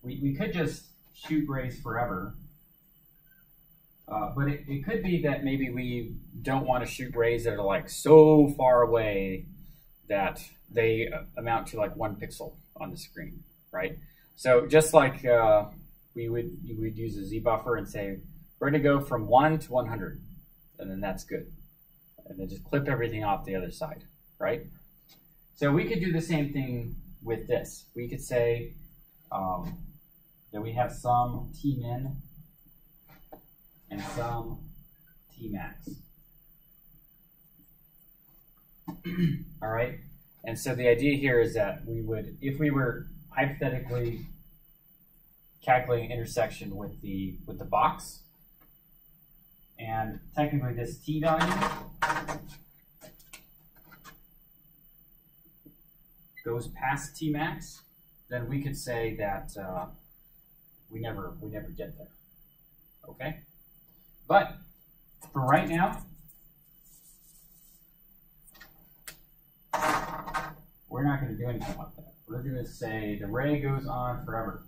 we could just shoot rays forever, but it could be that maybe we don't want to shoot rays that are like so far away that they amount to like 1 pixel on the screen, right? So just like we would use a Z buffer and say, we're going to go from 1 to 100, and then that's good. And then just clip everything off the other side, right? So we could do the same thing with this. We could say that we have some Tmin and some Tmax. All right? And so the idea here is that we would, if we were hypothetically calculating intersection with the box, and technically this T value goes past Tmax, then we could say that we never get there. Okay? But for right now, we're not going to do anything like that. We're going to say the ray goes on forever.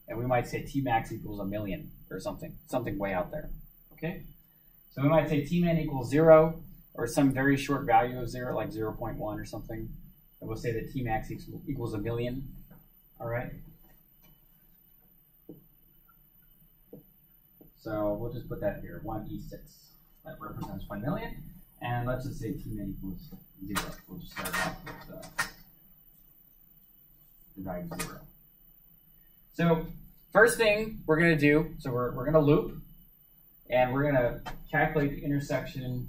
And we might say Tmax equals 1,000,000 or something way out there. Okay? So we might say Tmin equals 0 or some very short value of 0, like 0.1 or something. And we'll say that Tmax equals 1,000,000. All right? So we'll just put that here, 1e6. That represents 1,000,000. And let's just say Tmin equals 0. We'll just start off with the value of 0. So first thing we're going to do, so we're going to loop, and we're going to calculate the intersection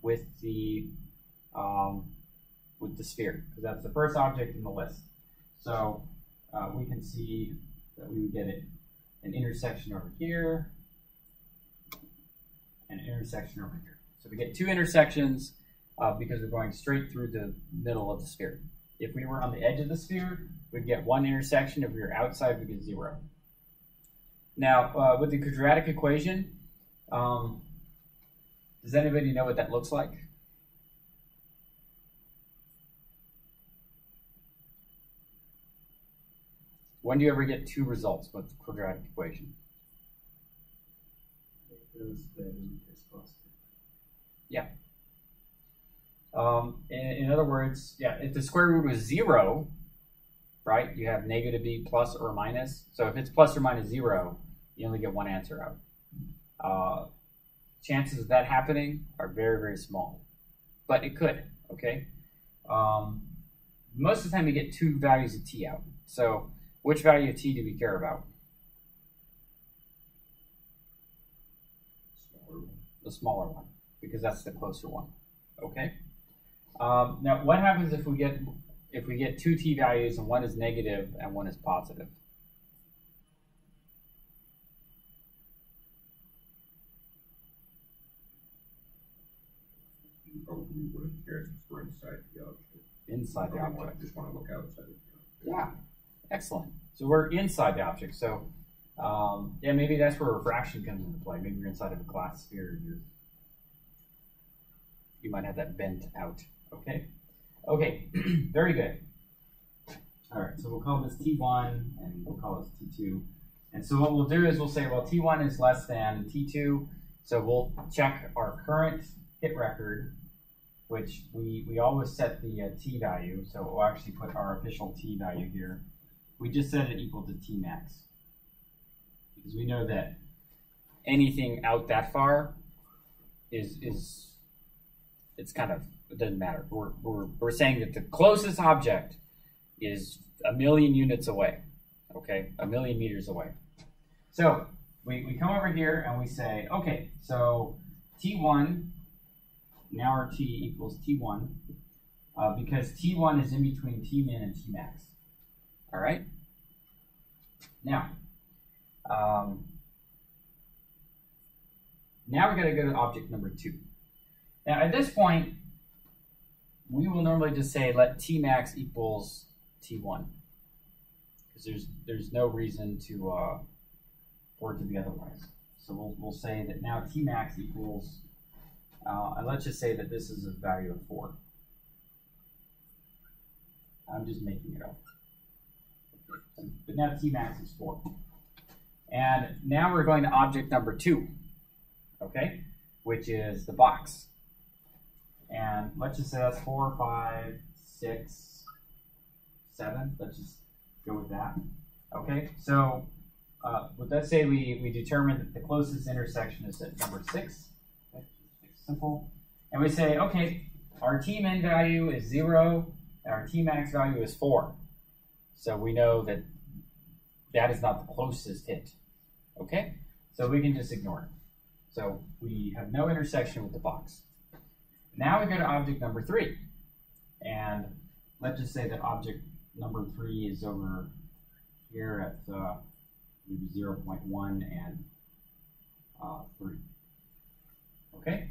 with the sphere, because that's the first object in the list. So we can see that we would get an intersection over here, and an intersection over here. So we get 2 intersections because we're going straight through the middle of the sphere. If we were on the edge of the sphere, we'd get 1 intersection. If we were outside, we'd get 0. Now, with the quadratic equation, does anybody know what that looks like? When do you ever get 2 results with the quadratic equation? Yeah. In other words, yeah, if the square root was 0, right, you have negative b plus or minus. So if it's plus or minus 0, you only get 1 answer out. Chances of that happening are very, very small, but it could, okay? Most of the time you get 2 values of t out. So which value of t do we care about? The smaller one, because that's the closer one, okay? Now, what happens if we get 2 t values and one is negative and one is positive? You probably wouldn't care since we're inside the object. Inside the object. Just want to look outside of the object. Yeah, excellent. So we're inside the object. So yeah, maybe that's where refraction comes into play. Maybe you're inside of a glass sphere. You might have that bent out. Okay. Okay. Very good. All right. So we'll call this T1 and we'll call this T2. And so what we'll do is we'll say, well, T1 is less than T2. So we'll check our current hit record, which we always set the T value. So we'll actually put our official T value here. We just set it equal to Tmax, because we know that anything out that far is it's kind of, it doesn't matter. We're saying that the closest object is 1,000,000 units away, okay, 1,000,000 meters away. So we come over here and we say, okay, so T1, now our T equals T1, because T1 is in between Tmin and Tmax. All right. Now, now we're going to go to object number 2. Now, at this point, we will normally just say let Tmax equals T1, because there's no reason to for it to be otherwise. So we'll say that now Tmax equals And let's just say that this is a value of 4. I'm just making it up. But now Tmax is 4. And now we're going to object number 2, okay, which is the box. And let's just say that's 4, 5, 6, 7. Let's just go with that. Okay, so let's say we determine that the closest intersection is at number 6. Okay, simple. And we say, okay, our Tmin value is 0, and our Tmax value is 4. So we know that that is not the closest hit. Okay, so we can just ignore it. So we have no intersection with the box. Now we go to object number 3. And let's just say that object number 3 is over here at maybe 0.1 and 3. Okay?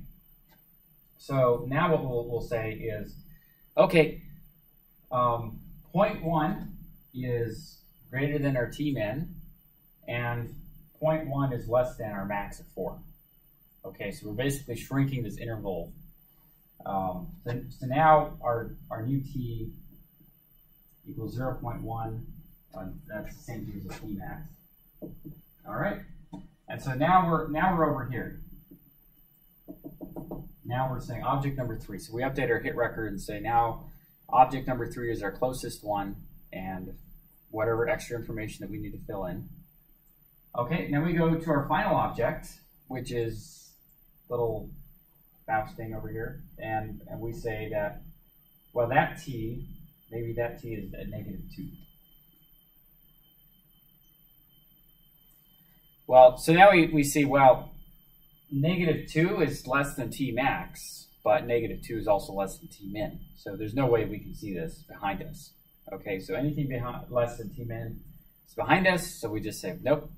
So now what we'll say is, okay, 0.1 is greater than our Tmin, and 0.1 is less than our max of 4. Okay, so we're basically shrinking this interval. So now our new T equals 0.1. That's the same thing as Tmax. All right, and so now we're over here. Now we're saying object number 3. So we update our hit record and say now object number 3 is our closest one, and whatever extra information that we need to fill in. Okay, now we go to our final object, which is little mouse thing over here, and we say that, well, that T, maybe that T is at -2. Well, so now we see, well, -2 is less than Tmax, but -2 is also less than Tmin. So there's no way we can see this behind us. Okay, so anything less than Tmin is behind us, so we just say, nope,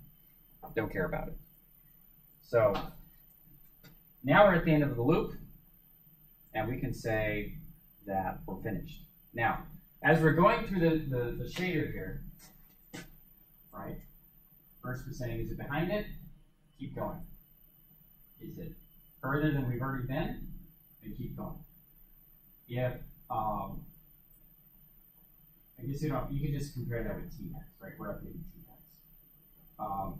don't care about it. So now we're at the end of the loop, and we can say that we're finished. Now, as we're going through the shader here, right, first we're saying, is it behind it? Keep going. Is it further than we've already been? And keep going. If, I guess you can just compare that with Tmax, right? We're updating Tmax.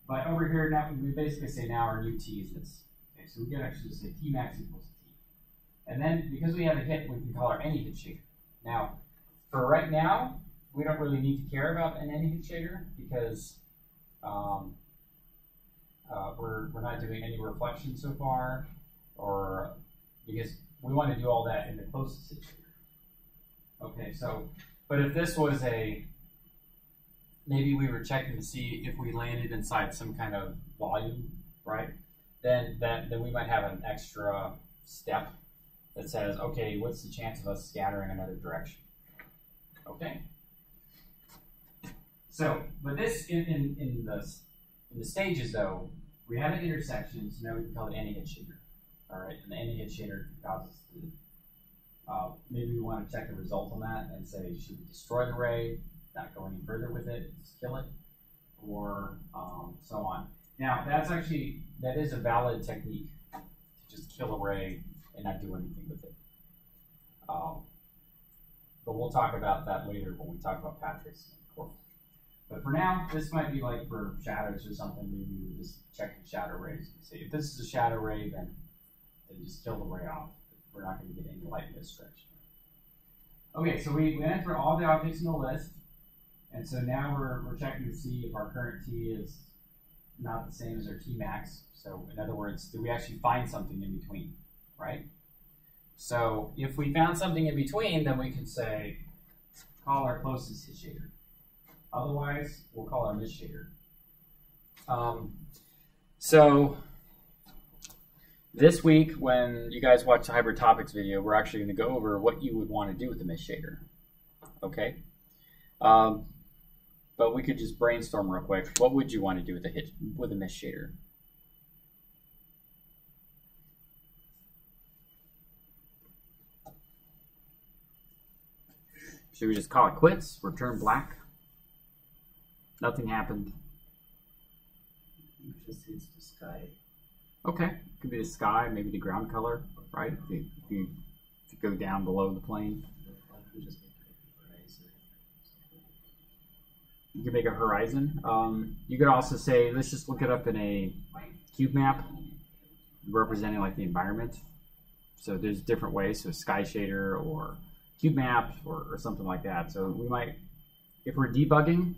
But over here, now we basically say now our new T is this. Okay, so we can actually say Tmax equals T. And then because we have a hit, we can call our any hit shader. Now, for right now, we don't really need to care about an any hit shader because we're not doing any reflection so far, or because we want to do all that in the closest hit shader. Okay, so, but if this was maybe we were checking to see if we landed inside some kind of volume, right? Then we might have an extra step that says, okay, what's the chance of us scattering another direction? Okay. So, but this in the stages though, we have an intersection, so now we can call it any hit shader. All right, and the any hit shader causes the maybe we want to check the result on that and say, should we destroy the ray, not go any further with it, just kill it, or so on. Now, that is a valid technique, to just kill a ray and not do anything with it. But we'll talk about that later when we talk about path tracing in course. But for now, this might be like for shadows or something. Maybe we're just checking shadow rays and see if this is a shadow ray, then just kill the ray off. We're not going to get any light in this direction. Okay, so we went through all the objects in the list, and so now we're checking to see if our current T is not the same as our Tmax. So in other words, do we actually find something in between, right? So if we found something in between, then we can say, call our closest hit shader. Otherwise, we'll call our miss shader. So this week, when you guys watch the Hybrid Topics video, we're actually going to go over what you would want to do with the miss shader. Okay? But we could just brainstorm real quick. What would you want to do with a miss shader? Should we just call it quits? Return black? Nothing happened. It just hits the sky. Okay. could be the sky, maybe the ground color, right? If you go down below the plane. You could make a horizon. You could also say, let's just look it up in a cube map representing like the environment. So there's different ways, so sky shader or cube map or something like that. So we might, if we're debugging,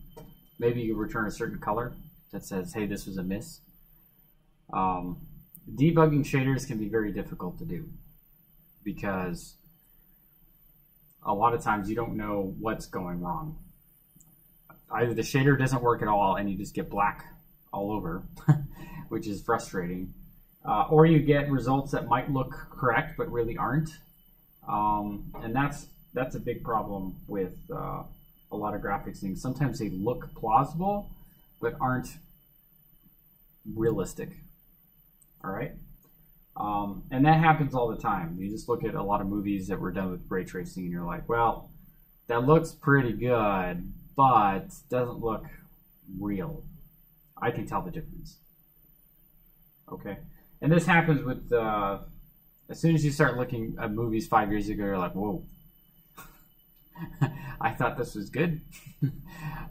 maybe you return a certain color that says, hey, this was a miss. Debugging shaders can be very difficult to do because a lot of times you don't know what's going wrong. Either the shader doesn't work at all and you just get black all over, which is frustrating, or you get results that might look correct but really aren't. And that's a big problem with a lot of graphics things. Sometimes they look plausible but aren't realistic. All right, and that happens all the time. You just look at a lot of movies that were done with ray tracing, and you're like, well, that looks pretty good, but doesn't look real. I can tell the difference. Okay, and this happens with as soon as you start looking at movies 5 years ago, you're like, whoa, I thought this was good.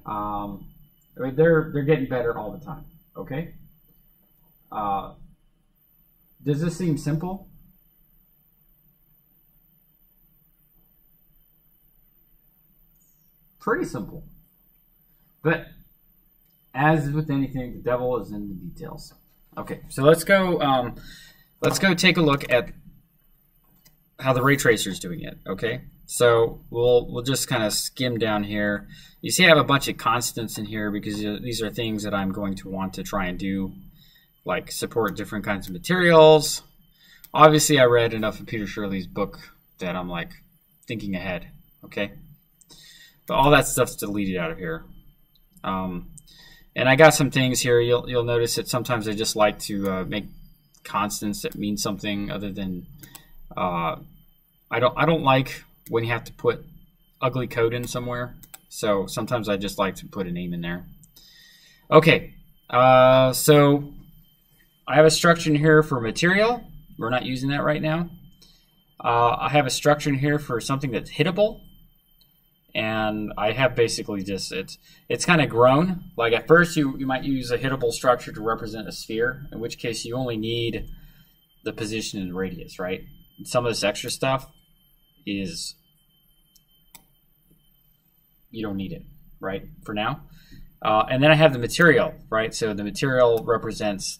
I mean, they're getting better all the time. Okay. Does this seem simple? Pretty simple. But as with anything, the devil is in the details. Okay, so let's go take a look at how the ray tracer is doing it. Okay, so we'll just kind of skim down here. You see I have a bunch of constants in here because these are things that I'm going to want to try and do, like support different kinds of materials. Obviously, I read enough of Peter Shirley's book that I'm like thinking ahead, okay? But all that stuff's deleted out of here. And I got some things here. You'll notice that sometimes I just like to make constants that mean something other than I don't like when you have to put ugly code in somewhere. So sometimes I just like to put a name in there. Okay, so I have a structure in here for material. We're not using that right now. I have a structure in here for something that's hittable. And I have basically just, it's kind of grown. Like at first you might use a hittable structure to represent a sphere, in which case you only need the position and radius, right? And some of this extra stuff is, you don't need it, right, for now. And then I have the material, right? So the material represents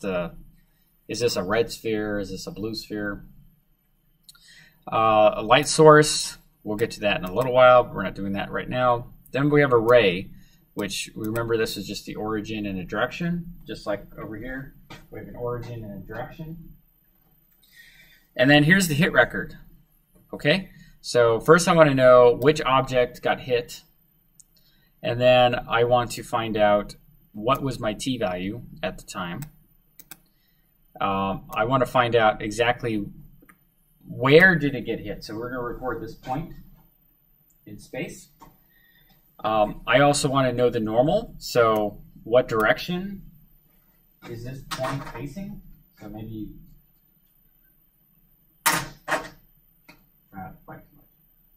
is this a red sphere? Is this a blue sphere? A light source, we'll get to that in a little while, but we're not doing that right now. Then we have a ray, which remember this is just the origin and a direction, just like over here. We have an origin and a direction. And then here's the hit record, okay? So first I want to know which object got hit, and then I want to find out what was my t-value at the time. I want to find out exactly where did it get hit. So we're going to record this point in space. I also want to know the normal. So what direction is this point facing? So maybe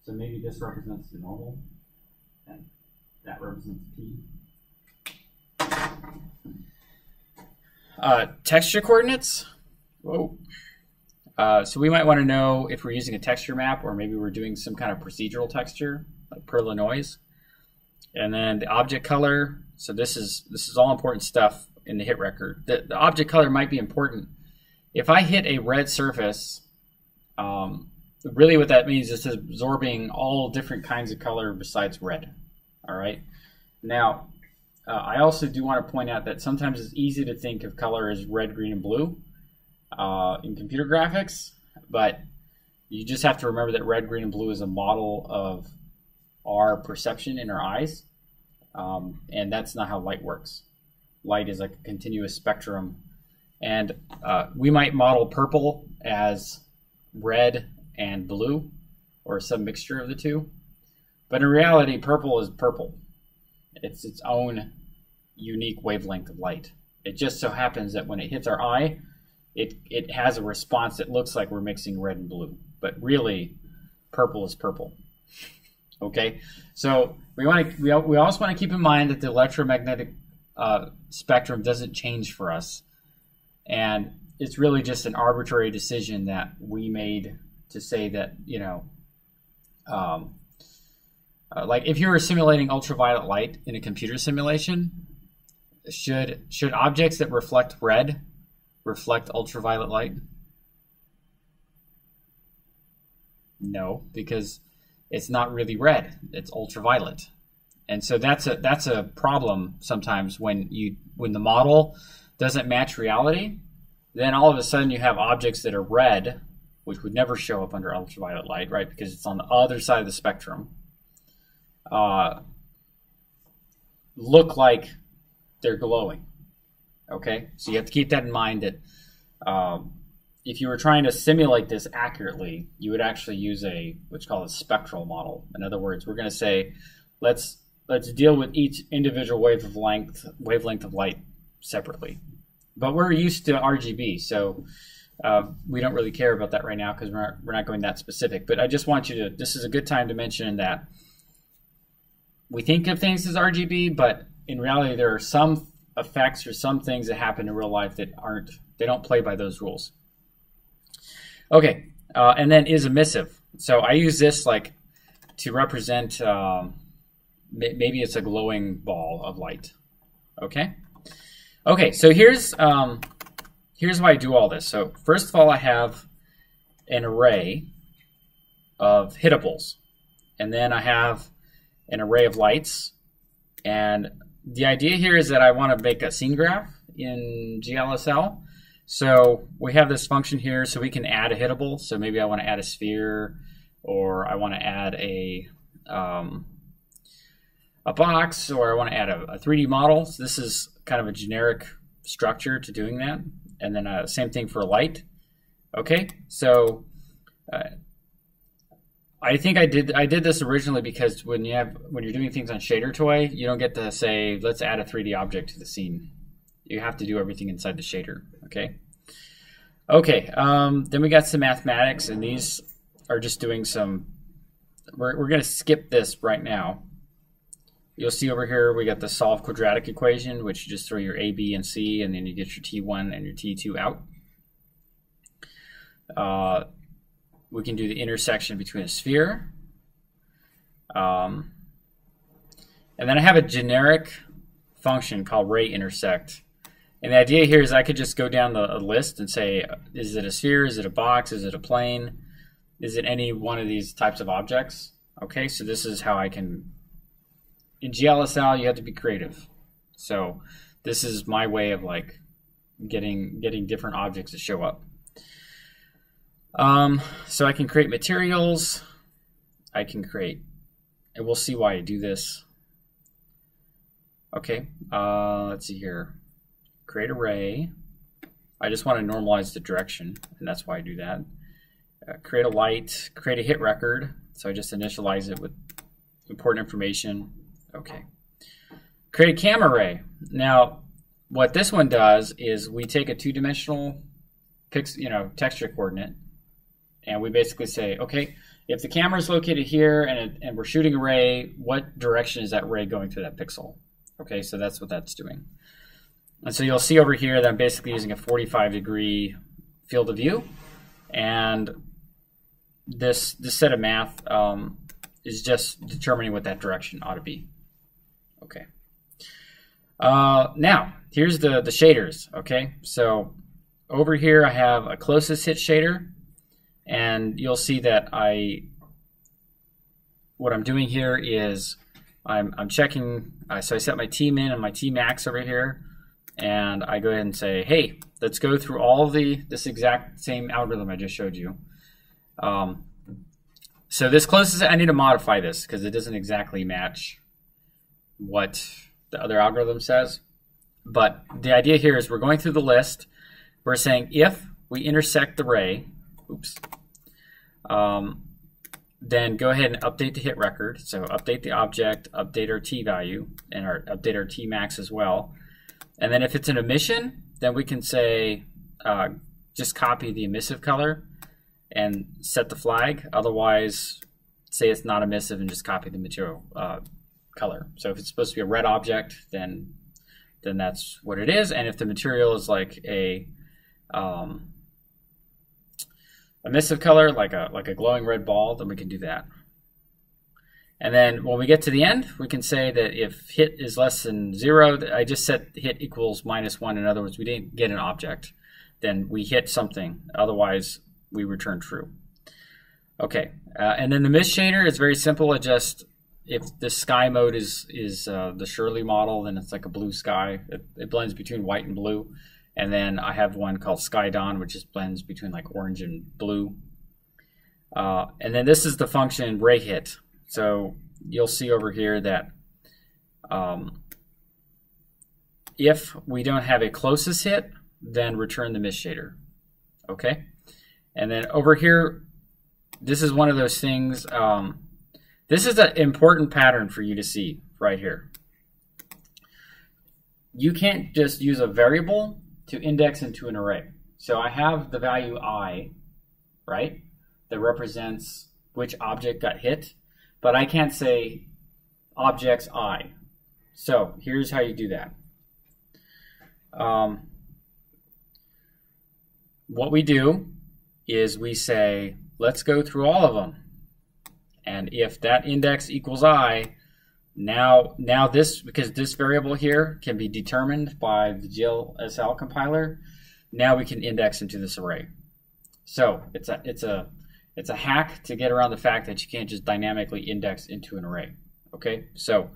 so maybe this represents the normal, and that represents P. Texture coordinates. Whoa. So we might want to know if we're using a texture map, or maybe we're doing some kind of procedural texture, like Perlenoise. And then the object color. So this is all important stuff in the hit record. The object color might be important. If I hit a red surface, really what that means is it's absorbing all different kinds of color besides red. All right. Now, I also do want to point out that sometimes it's easy to think of color as red, green, and blue in computer graphics, but you just have to remember that red, green, and blue is a model of our perception in our eyes, and that's not how light works. Light is like a continuous spectrum, and we might model purple as red and blue, or some mixture of the two, but in reality, purple is purple. It's its own unique wavelength of light. It just so happens that when it hits our eye, it has a response that looks like we're mixing red and blue, but really purple is purple. Okay, so we also want to keep in mind that the electromagnetic spectrum doesn't change for us, and it's really just an arbitrary decision that we made to say that, you know, like if you were simulating ultraviolet light in a computer simulation, should objects that reflect red reflect ultraviolet light? No, because it's not really red, it's ultraviolet. And so that's a problem sometimes when the model doesn't match reality. Then all of a sudden you have objects that are red, which would never show up under ultraviolet light, right? Because it's on the other side of the spectrum. Look like they're glowing. Okay, so you have to keep that in mind that if you were trying to simulate this accurately, you would actually use what's called a spectral model. In other words, we're going to say, let's deal with each individual wavelength of light separately. But we're used to RGB, so we don't really care about that right now because we're not going that specific. But I just want you to, this is a good time to mention that we think of things as RGB, but in reality there are some effects or some things that happen in real life that they don't play by those rules. Okay, and then is emissive. So I use this like to represent, maybe it's a glowing ball of light. Okay. Okay, so here's why I do all this. So first of all, I have an array of hittables, and then I have an array of lights. And the idea here is that I want to make a scene graph in GLSL. So we have this function here, so we can add a hittable. So maybe I want to add a sphere, or I want to add a box, or I want to add a 3D model. So this is kind of a generic structure to doing that. And then same thing for light. Okay, so I think I did this originally because when you're doing things on ShaderToy, you don't get to say, let's add a 3D object to the scene. You have to do everything inside the shader. Okay. Okay. Then we got some mathematics, and these are just doing some. We're going to skip this right now. You'll see over here we got the solve quadratic equation, which you just throw your A, B, and C, and then you get your T1 and your T2 out. We can do the intersection between a sphere. And then I have a generic function called ray intersect. And the idea here is I could just go down the list and say, is it a sphere, is it a box, is it a plane, is it any one of these types of objects? Okay, so this is how I can. In GLSL, you have to be creative. So this is my way of like getting different objects to show up. So I can create materials. I can create, and we'll see why I do this. Okay, let's see here. Create array. I just want to normalize the direction, and that's why I do that. Create a light, create a hit record. So I just initialize it with important information. Okay. Create a camera array. Now, what this one does is we take a two-dimensional texture coordinate, and we basically say, okay, if the camera is located here and we're shooting a ray, what direction is that ray going through that pixel? Okay, so that's what that's doing. And so you'll see over here that I'm basically using a 45-degree field of view, and this set of math is just determining what that direction ought to be. Okay. Now, here's the shaders, okay? So over here I have a closest hit shader, and you'll see that what I'm doing here is I'm checking, so I set my Tmin and my Tmax over here, and I go ahead and say, hey, let's go through all of this exact same algorithm I just showed you. So this closest, I need to modify this because it doesn't exactly match what the other algorithm says. But the idea here is we're going through the list. We're saying if we intersect the ray, then go ahead and update the hit record. So update the object, update our T value, and update our T max as well. And then if it's an emission, then we can say just copy the emissive color and set the flag. Otherwise, say it's not emissive and just copy the material color. So if it's supposed to be a red object, then that's what it is. And if the material is like a emissive color, like a glowing red ball, then we can do that. And then when we get to the end, we can say that if hit is less than 0, I just set hit equals -1. In other words, we didn't get an object. Then we hit something. Otherwise, we return true. Okay, and then the mist shader is very simple. It just, if the sky mode is the Shirley model, then it's like a blue sky. It blends between white and blue. And then I have one called Sky Dawn, which just blends between like orange and blue. And then this is the function ray hit. So you'll see over here that if we don't have a closest hit, then return the mist shader. Okay? And then over here, this is one of those things. This is an important pattern for you to see right here. You can't just use a variable to index into an array. So I have the value I, right, that represents which object got hit. But I can't say objects I. So here's how you do that. What we do is we say, let's go through all of them. And if that index equals I, now this, because this variable here can be determined by the GLSL compiler, now we can index into this array. So it's a hack to get around the fact that you can't just dynamically index into an array. Okay, so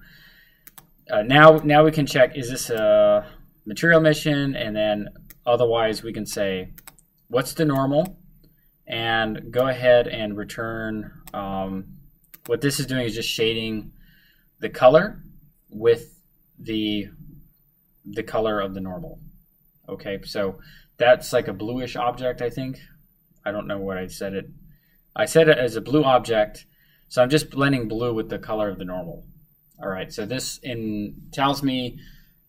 now we can check, is this a material emission? And then otherwise we can say, what's the normal? And go ahead and return, what this is doing is just shading the color with the color of the normal. Okay, so that's like a bluish object, I think. I don't know what I said it. I set it as a blue object, so I'm just blending blue with the color of the normal. All right, so this tells me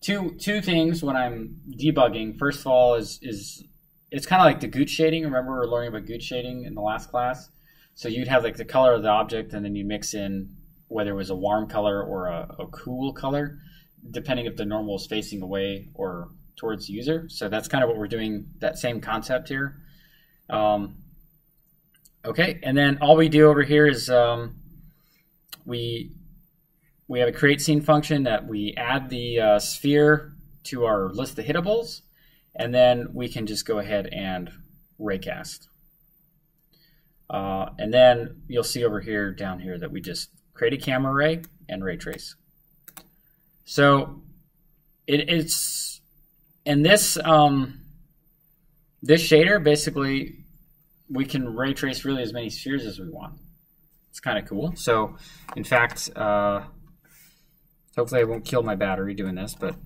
two things when I'm debugging. First of all, is it's kind of like the Gooch shading. Remember we were learning about Gooch shading in the last class? So you'd have like the color of the object, and then you mix in whether it was a warm color or a cool color, depending if the normal is facing away or towards the user. So that's kind of what we're doing, that same concept here. Okay, and then all we do over here is we have a create scene function that we add the sphere to our list of hittables, and then we can just go ahead and raycast. And then you'll see over here, down here, that we just create a camera ray and ray trace. So it's in this this shader, basically we can ray trace really as many spheres as we want. It's kind of cool. So in fact, hopefully I won't kill my battery doing this, but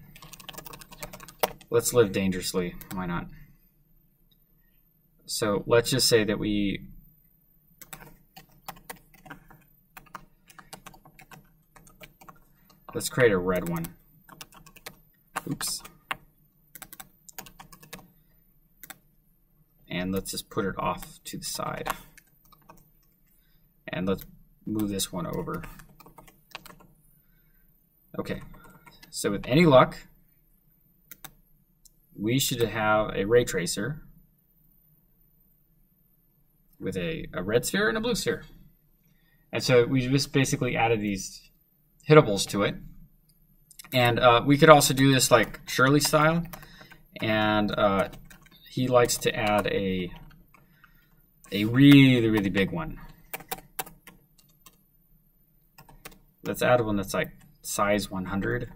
let's live dangerously. Why not? So let's just say that let's create a red one. Oops. And let's just put it off to the side. And let's move this one over. Okay, so with any luck, we should have a ray tracer with a red sphere and a blue sphere. And so we just basically added these hittables to it. And we could also do this like Shirley style. And he likes to add a really, really big one. Let's add one that's like size 100.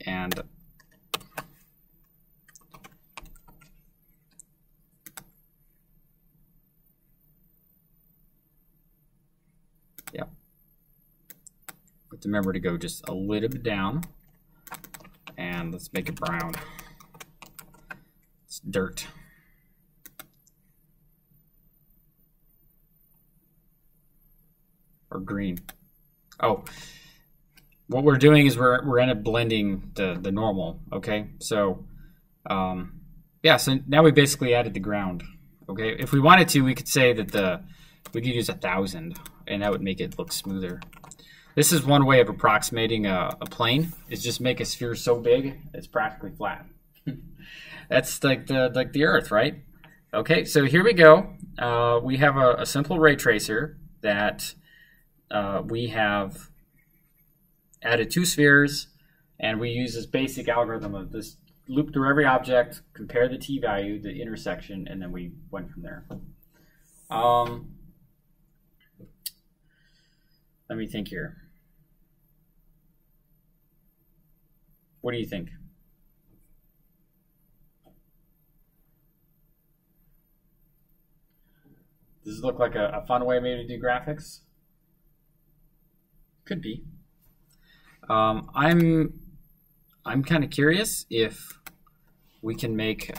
And yeah. But remember to go just a little bit down. And let's make it brown. It's dirt. Or green. Oh, what we're doing is we're end up blending the normal. Okay, so yeah, so now we basically added the ground. Okay, if we wanted to, we could say that we could use 1,000, and that would make it look smoother. This is one way of approximating a plane, is just make a sphere so big it's practically flat. That's like the Earth, right? Okay, so here we go. We have a simple ray tracer that we have added 2 spheres, and we use this basic algorithm of this loop through every object, compare the t-value, the intersection, and then we went from there. Let me think here. What do you think? Does this look like a fun way maybe to do graphics? Could be. I'm kind of curious if we can make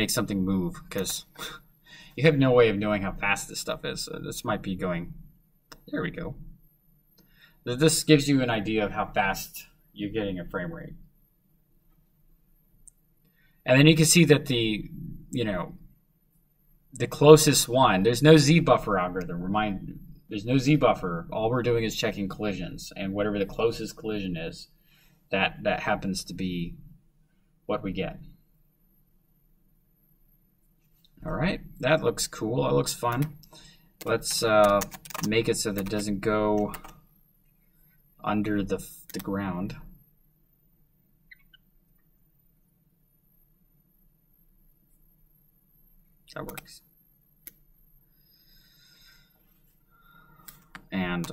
something move, because you have no way of knowing how fast this stuff is. So this might be going. There we go. This gives you an idea of how fast you're getting a frame rate. And then you can see that the closest one, there's no Z buffer algorithm. There's no Z buffer. All we're doing is checking collisions, and whatever the closest collision is, that happens to be what we get. All right, that looks cool. That looks fun. Let's make it so that it doesn't go under the ground. That works. And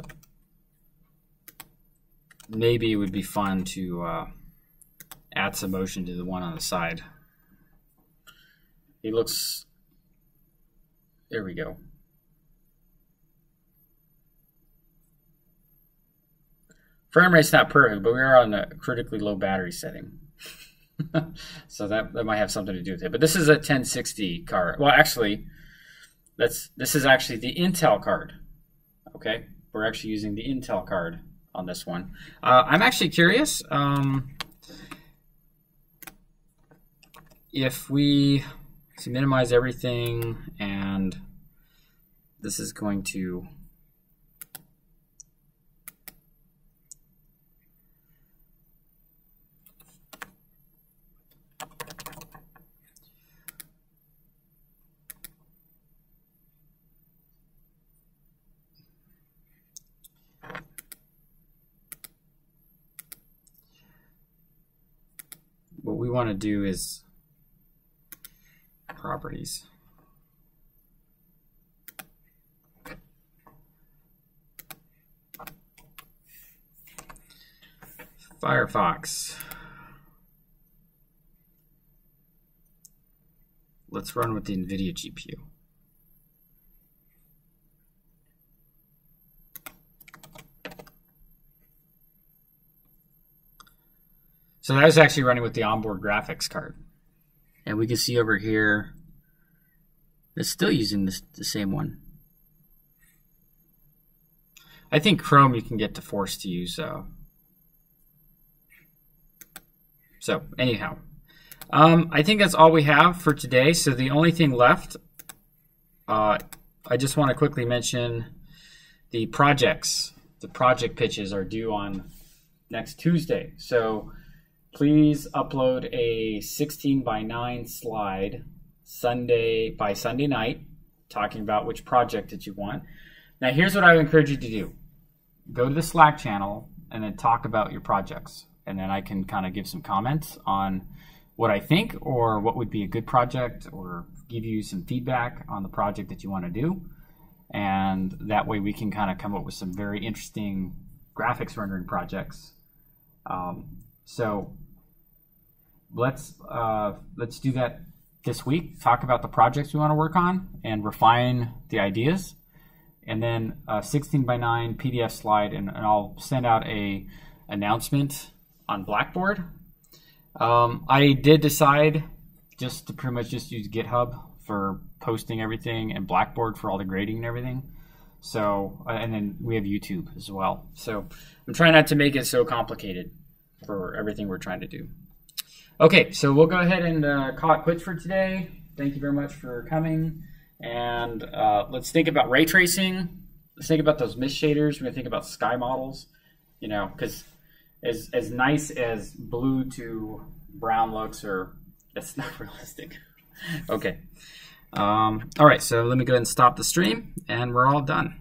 maybe it would be fun to add some motion to the one on the side. He looks, there we go. Frame rate's not perfect, but we are on a critically low battery setting. So that might have something to do with it. But this is a 1060 card. Well, actually, this is actually the Intel card. Okay, we're actually using the Intel card on this one. I'm actually curious if we minimize everything, and this is going to what we want to do is properties. Firefox. Let's run with the NVIDIA GPU. So that was actually running with the onboard graphics card. And we can see over here, it's still using the same one. I think Chrome you can get to force to use. So anyhow, I think that's all we have for today. So the only thing left, I just want to quickly mention the projects. The project pitches are due on next Tuesday. So please upload a 16:9 slide by Sunday night, talking about which project that you want. Now, here's what I would encourage you to do. Go to the Slack channel and then talk about your projects. And then I can kind of give some comments on what I think or what would be a good project, or give you some feedback on the project that you want to do. And that way we can kind of come up with some very interesting graphics rendering projects. So let's do that this week. Talk about the projects we want to work on and refine the ideas, and then a 16:9 PDF slide, and I'll send out a announcement on Blackboard. I did decide just to pretty much just use GitHub for posting everything and Blackboard for all the grading and everything. So, and then we have YouTube as well. So I'm trying not to make it so complicated for everything we're trying to do. Okay, so we'll go ahead and call it quits for today. Thank you very much for coming. And let's think about ray tracing. Let's think about those mist shaders. We're going to think about sky models, you know, because as nice as blue to brown looks, or that's not realistic. Okay. All right, so let me go ahead and stop the stream, and we're all done.